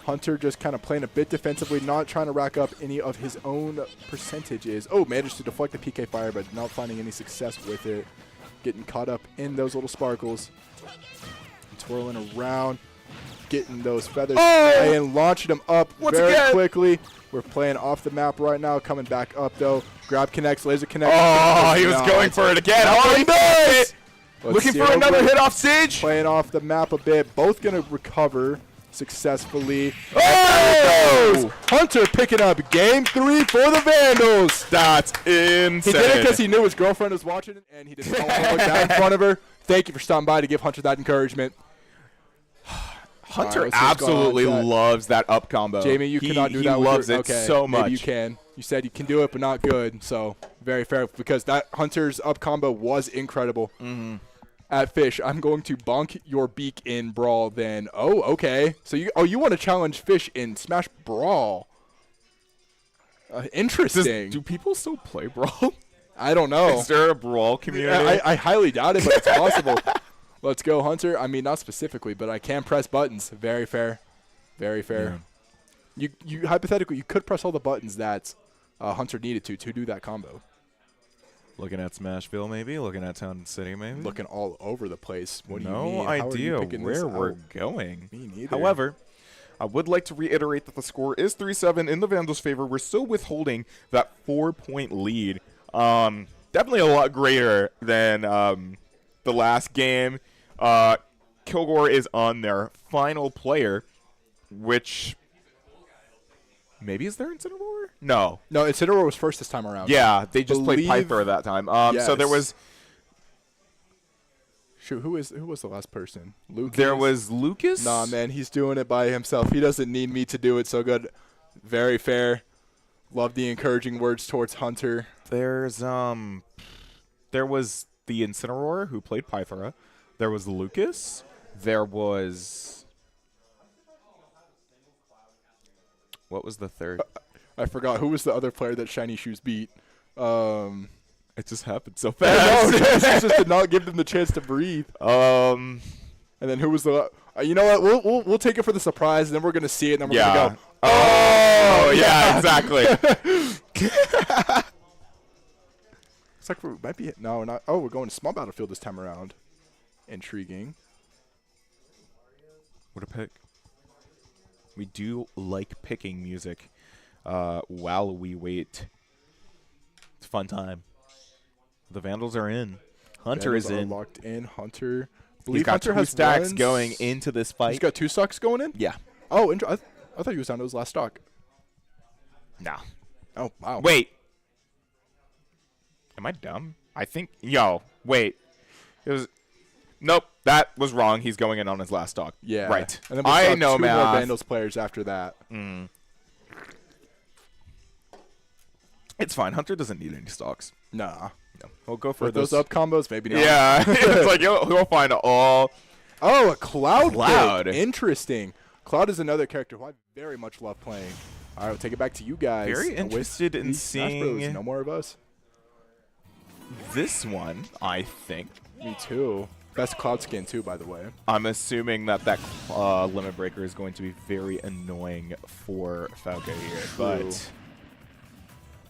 Hunter just kind of playing a bit defensively, not trying to rack up any of his own percentages. Oh, managed to deflect the PK Fire, but not finding any success with it. Getting caught up in those little sparkles. Twirling around, getting those feathers and launching them up very quickly. We're playing off the map right now, coming back up though. Grab connects, laser connects. Oh, he was going for it again. Oh, he missed it. Looking for another hit off stage. Playing off the map a bit. Both going to recover successfully. Oh! Hunter picking up game 3 for the Vandals. That's insane. He did it because he knew his girlfriend was watching it, and he didn't want to look down in front of her. Thank you for stopping by to give Hunter that encouragement. Hunter All right, let's just go absolutely on that. loves that up combo. Jamie, you cannot do that. He with loves your, it okay, so much. Maybe you can. You said you can do it, but not good. So very fair, because that Hunter's up combo was incredible. At Fish, I'm going to bonk your beak in Brawl. Then, oh, okay. So you want to challenge Fish in Smash Brawl? Interesting. Do people still play Brawl? I don't know. Is there a Brawl community? I highly doubt it, but it's possible. Let's go, Hunter. I mean, not specifically, but I can press buttons. Very fair. Very fair. Yeah. You hypothetically, you could press all the buttons that Hunter needed to do that combo. Looking at Smashville, maybe. Looking at Town and City, maybe. Looking all over the place. What do you no mean? How are you idea picking where this we're out? going. Me neither. However, I would like to reiterate that the score is 3-7 in the Vandals' favor. We're still withholding that 4-point lead. Definitely a lot greater than the last game. Kilgore is on their final player, which maybe is their Incineroar? No. No, Incineroar was first this time around. Yeah, they just played Believe- Piper that time. So there Yes. was Shoot, who was the last person? Lucas? there was Lucas. Nah, man, he's doing it by himself. He doesn't need me to do it so good. Very fair. Love the encouraging words towards Hunter. There was the Incineroar who played Pythora. There was Lucas. There was what was the third? I forgot. Who was the other player that Shiny Shoes beat? It just happened so No, fast. this just did not give them the chance to breathe. And then who was the? You know what? We'll take it for the surprise, and then we're gonna see it, and then we're gonna go. Oh, yeah, exactly. It's like we might be. No, we're not. Oh, we're going to small battlefield this time around. Intriguing. What a pick. We do like picking music while we wait. It's a fun time. The Vandals are in. Hunter Vandals is are in. locked in. Hunter. He's Believe got Hunter two has stacks runs. going into this fight. He's got 2 stocks going in. Yeah. Oh, I thought he was down to his last stock. No. Oh, wow. Wait. Am I dumb? I think. Yo, wait. It was. Nope, that was wrong. He's going in on his last stock. Yeah. Right. And then we I saw know, 2 more math. Vandals players after that. It's fine. Hunter doesn't need any stocks. Nah. No. We'll go for For those up combos, maybe not. Yeah. It's like he'll find all. Oh, a Cloud. Cloud. Pick. Interesting. Cloud is another character who I very much love playing. All right, we'll take it back to you guys. Very with interested in the Smash Bros. seeing No more of us. this one, I think. Me too. Best Cloud skin too, by the way. I'm assuming that Limit Breaker is going to be very annoying for Falco here, but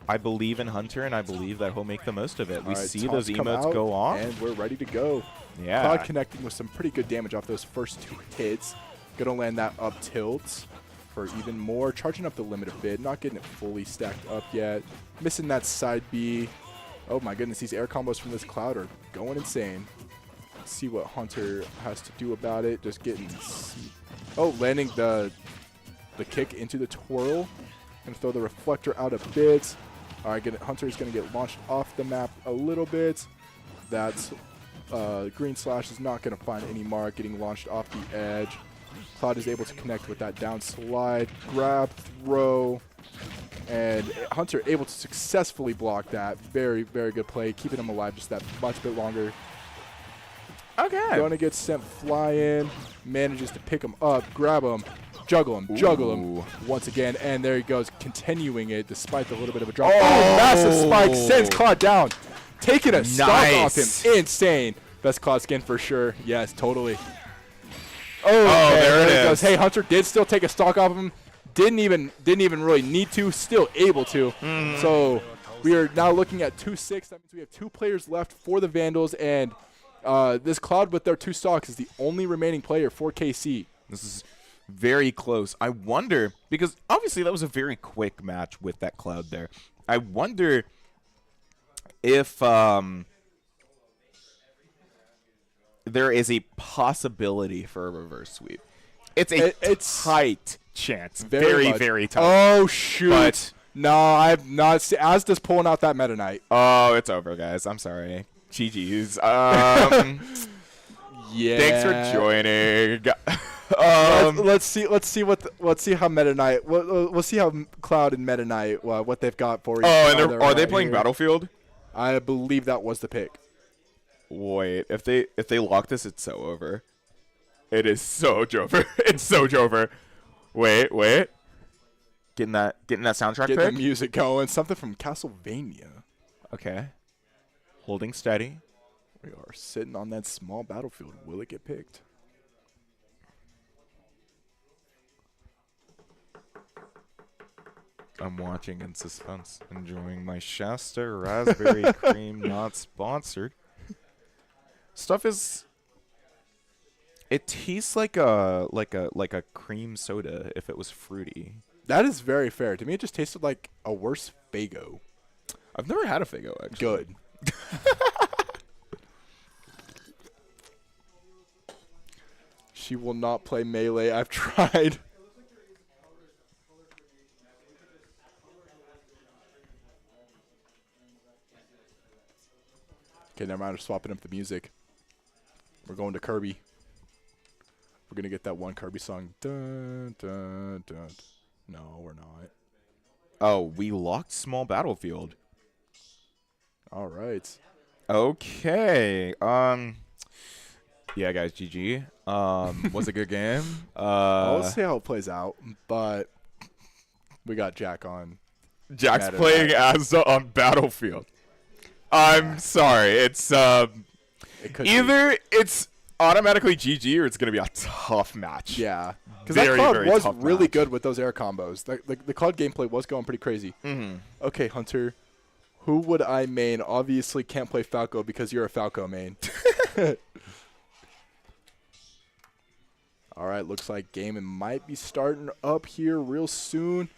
I believe in Hunter, and I believe that he'll make the most of it. We All right, see tops those come emotes out, go off. and we're ready to go. Yeah. Cloud connecting with some pretty good damage off those first 2 hits. Gonna land that up tilt for even more. Charging up the limit a bit, not getting it fully stacked up yet. Missing that side B. Oh my goodness, these air combos from this Cloud are going insane. Let's see what Hunter has to do about it. Just getting, landing the kick into the twirl. Gonna throw the reflector out a bit. All right, Hunter's gonna get launched off the map a little bit. That's green slash is not gonna find any mark, getting launched off the edge. Cloud is able to connect with that down slide, grab, throw, and Hunter able to successfully block that. Very, very good play, keeping him alive just that much bit longer. Okay. Gonna get sent flying, manages to pick him up, grab him, juggle him once again, and there he goes, continuing it despite the little bit of a drop. Oh, massive spike, sends Cloud down, taking a stock off him. Insane. Best Cloud skin for sure. Yes, totally. Oh, there it goes. is. Hey, Hunter did still take a stock off of him. Didn't even really need to. Still able to. So we are now looking at 2-6. That means we have 2 players left for the Vandals, and this Cloud with their 2 stocks is the only remaining player for KC. This is very close. I wonder, because obviously that was a very quick match with that Cloud there. I wonder if there is a possibility for a reverse sweep. It's a tight chance. Very, much. very tight. Oh, shoot. But no, I've not seen. Asda's pulling out that Meta Knight. oh, it's over, guys. I'm sorry. GG's. Yeah. Thanks for joining. Let's see how Meta Knight. We'll see how Cloud and Meta Knight what they've got for. And are they playing Battlefield? I believe that was the pick. Wait, if they lock this, it's so over. It is so Jover. It's so Jover. Wait. Getting that soundtrack Get pick. the music going. Something from Castlevania. Okay. Holding steady. We are sitting on that small battlefield. Will it get picked? I'm watching in suspense, enjoying my Shasta raspberry cream, not sponsored. Stuff is. It tastes like a cream soda if it was fruity. That is very fair. To me, it just tasted like a worse Faygo. I've never had a Faygo actually. Good. She will not play Melee. I've tried. Okay, never mind. I'm swapping up the music. We're going to Kirby. We're going to get that one Kirby song. Dun, dun, dun. No, we're not. Oh, we locked small battlefield. All right. Okay. Yeah, guys, GG. Was a good game. Let's see how it plays out. But we got Jack on. Jack's Mad at playing that. Asda on Battlefield. I'm sorry. It's It could be. either it's automatically GG or it's gonna be a tough match. Yeah. Because that Very, cloud very was tough really match. good with those air combos. The cloud gameplay was going pretty crazy. Mm-hmm. Okay, Hunter. Who would I main? Obviously can't play Falco because you're a Falco main. All right, looks like game might be starting up here real soon.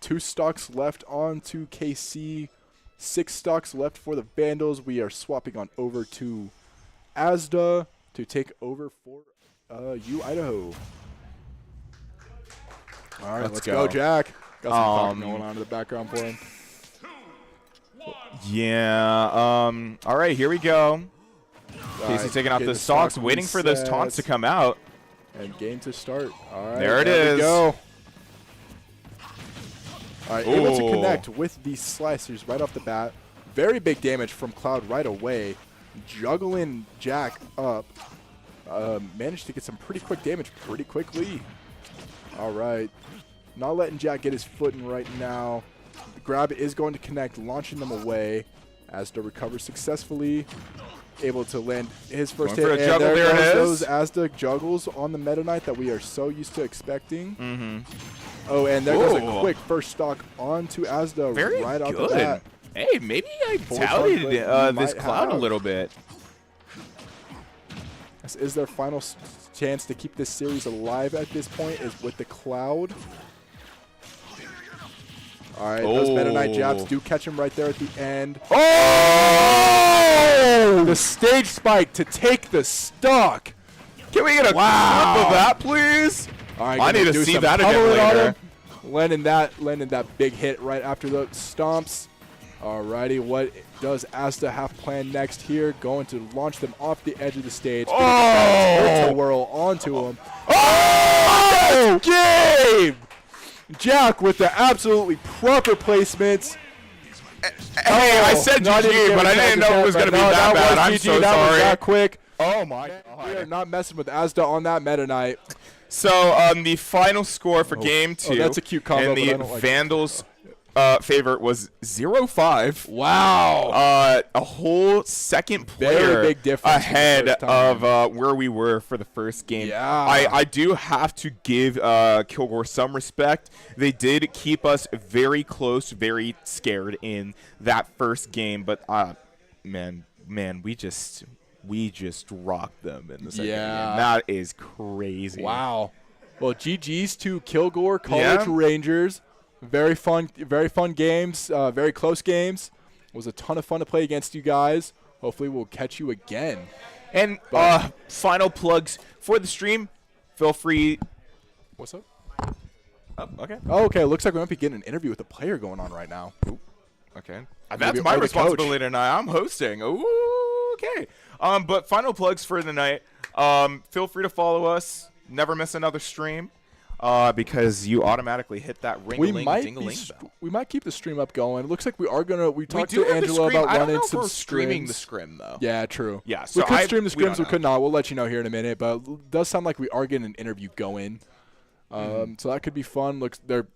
2 stocks left on to KC. 6 stocks left for the Vandals. We are swapping on over to Asda to take over for Idaho. All right, let's go, Jack. Got some talking going on in the background for him. Yeah. All right, here we go. Casey Right, taking out get the the stocks, stock waiting for those taunts to resets. come out. And game to start. All right, There it we is. go. All right, able to Ooh. connect with these slicers right off the bat. Very big damage from Cloud right away. Juggling Jack up. Managed to get some pretty quick damage pretty quickly. All right. Not letting Jack get his footing right now. The grab is going to connect, launching them away. Asda recovers successfully. Able to land his first Going hit. for a And juggle, there there it goes is. those Asda juggles on the Meta Knight that we are so used to expecting. Mm-hmm. Oh, and there goes a Ooh. quick first stock onto Asda Very right out the good. bat. Hey, maybe I Force touted hard, but this might cloud a have. little bit. This is their final chance to keep this series alive at this point is with the Cloud. All right, those Meta Knight jabs do catch him right there at the end. Oh! The stage spike to take the stock. Can we get a clip of that, please? All right, I gonna need to do see some that again pummeling on later. him. Landing that big hit right after the stomps. Alrighty, what does Asta have planned next here? Going to launch them off the edge of the stage. Oh! Whirl onto him. Oh! Game! Jack with the absolutely proper placements. Hey, I said Not even GG, giving but I didn't know it was going to be no, that bad. was I'm GG, so that was sorry. that quick. Oh, my We are God. not messing with Asda on that Meta Knight. So, the final score for Game 2 that's a cute combo, and but the I don't like it. Vandals' favorite was 0-5. Wow. A whole second Very player big difference from the ahead first time. of where we were for the first game. Yeah. I do have to give Kilgore some respect. They did keep us very close, very scared in that first game, but man, we just rocked them in the second Yeah. game. That is crazy. Wow. Well, GG's to Kilgore College Yeah. Rangers. Very fun games, very close games. It was a ton of fun to play against you guys. Hopefully we'll catch you again. And final plugs for the stream. Feel free. What's up? Oh, okay. Oh, okay. Looks like we might be getting an interview with a player going on right now. Okay. Maybe- That's my or the responsibility tonight. I'm hosting. Ooh, okay. But final plugs for the night. Feel free to follow us. Never miss another stream. Because you automatically hit that ring-a-ling, ding-a-ling bell. We might keep the stream up going. It looks like we are gonna. We We talked do to have the Angela scrim. about I don't running know if some we're streaming the scrims. scrim though. Yeah, true. Yeah, we so could I- stream the we don't scrims. We know. could not. We'll let you know here in a minute. But it does sound like we are getting an interview going. So that could be fun. Looks they're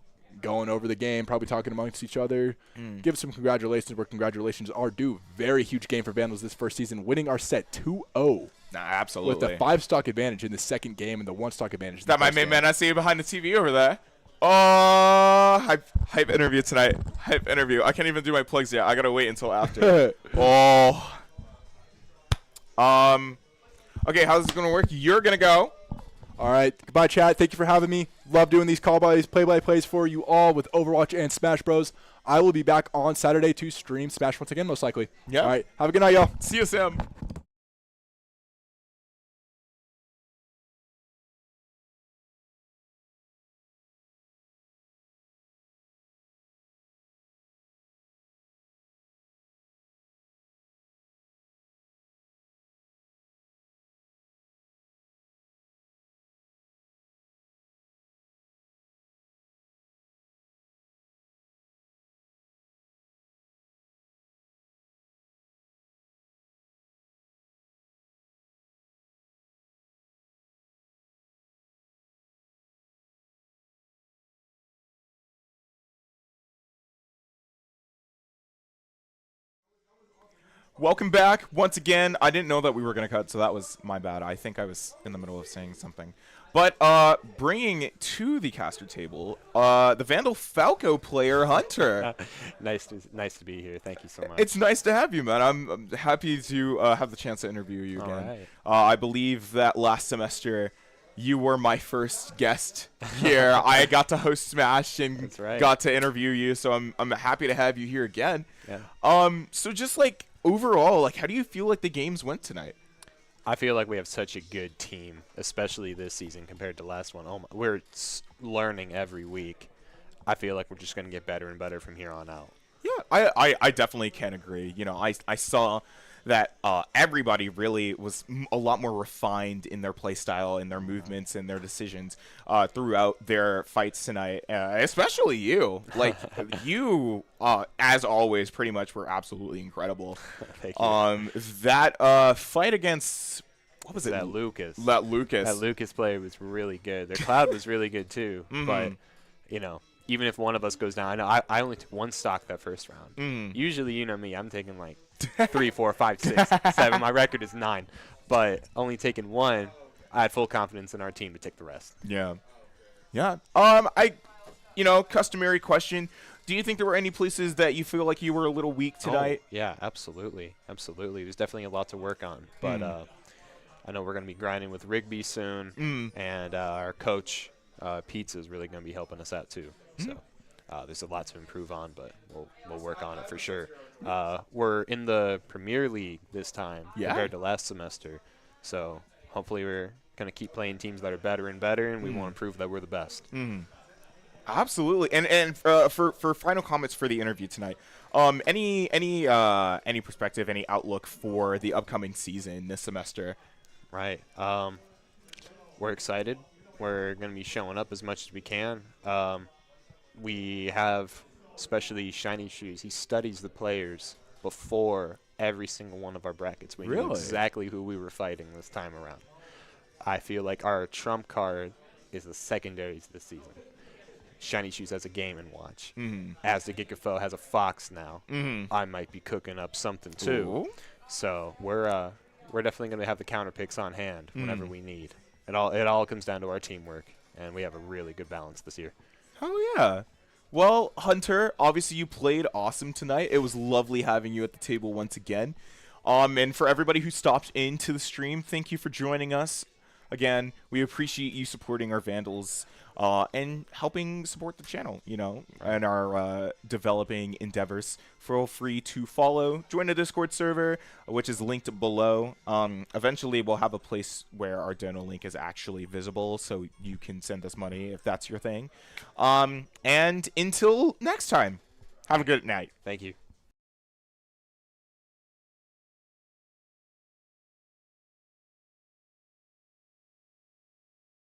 going over the game, probably talking amongst each other. Give some congratulations where congratulations are due. Very huge game for Vandals this first season, winning our set 2-0. Absolutely. With the 5-stock advantage in the second game and the 1-stock advantage in the That my first main game. man I see you behind the TV over there. Oh, hype interview tonight. Hype interview. I can't even do my plugs yet. I gotta wait until after. Oh. Okay, how's this gonna work? You're gonna go. All right. Goodbye, chat. Thank you for having me. Love doing these call-bys, play-by-plays for you all with Overwatch and Smash Bros. I will be back on Saturday to stream Smash once again, most likely. Yeah. All right. Have a good night, y'all. See you, Sam. Welcome back once again. I didn't know that we were going to cut, so that was my bad. I think I was in the middle of saying something. But bringing to the caster table, the Vandal Falco player, Hunter. Nice to be here. Thank you so much. It's nice to have you, man. I'm happy to have the chance to interview you again. Right. I believe that last semester you were my first guest here. I got to host Smash and That's right. got to interview you, so I'm happy to have you here again. Yeah. So just like overall, like how do you feel like the games went tonight? I feel like we have such a good team, especially this season compared to last one. We're learning every week. I feel like we're just going to get better and better from here on out. Yeah, I definitely can agree. You know, I saw that everybody really was a lot more refined in their play style and their movements and their decisions throughout their fights tonight, especially you. Like, you, as always, pretty much were absolutely incredible. Thank you. That fight against, what was it? That Lucas. That Lucas player was really good. Their Cloud was really good too. But, you know, even if one of us goes down, I know I only took one stock that first round. Usually, you know me, I'm taking like 3, 4, 5, 6, 7. My record is 9. But only taking one, I had full confidence in our team to take the rest. Yeah. Customary question. Do you think there were any places that you feel like you were a little weak tonight? Oh, yeah, absolutely. Absolutely. There's definitely a lot to work on. But I know we're going to be grinding with Rigby soon. And our coach, Pizza, is really going to be helping us out too. So there's a lot to improve on, but we'll work on it for sure. We're in the Premier League this time compared to last semester. So hopefully we're going to keep playing teams that are better and better, and we want to prove that we're the best. Absolutely. And for final comments for the interview tonight, any perspective, any outlook for the upcoming season this semester? Right. We're excited. We're going to be showing up as much as we can. We have, especially Shiny Shoes, he studies the players before every single one of our brackets. We knew exactly who we were fighting this time around. I feel like our trump card is the secondaries this season. Shiny Shoes has a Game & Watch. As the Gigafo has a Fox now. I might be cooking up something too. So we're definitely going to have the counter picks on hand whenever we need. It all comes down to our teamwork, and we have a really good balance this year. Oh, yeah. Well, Hunter, obviously you played awesome tonight. It was lovely having you at the table once again. And for everybody who stopped into the stream, thank you for joining us. Again, we appreciate you supporting our Vandals and helping support the channel, and our developing endeavors. Feel free to follow, join the Discord server, which is linked below. Eventually, we'll have a place where our dono link is actually visible, so you can send us money if that's your thing. And until next time, have a good night. Thank you.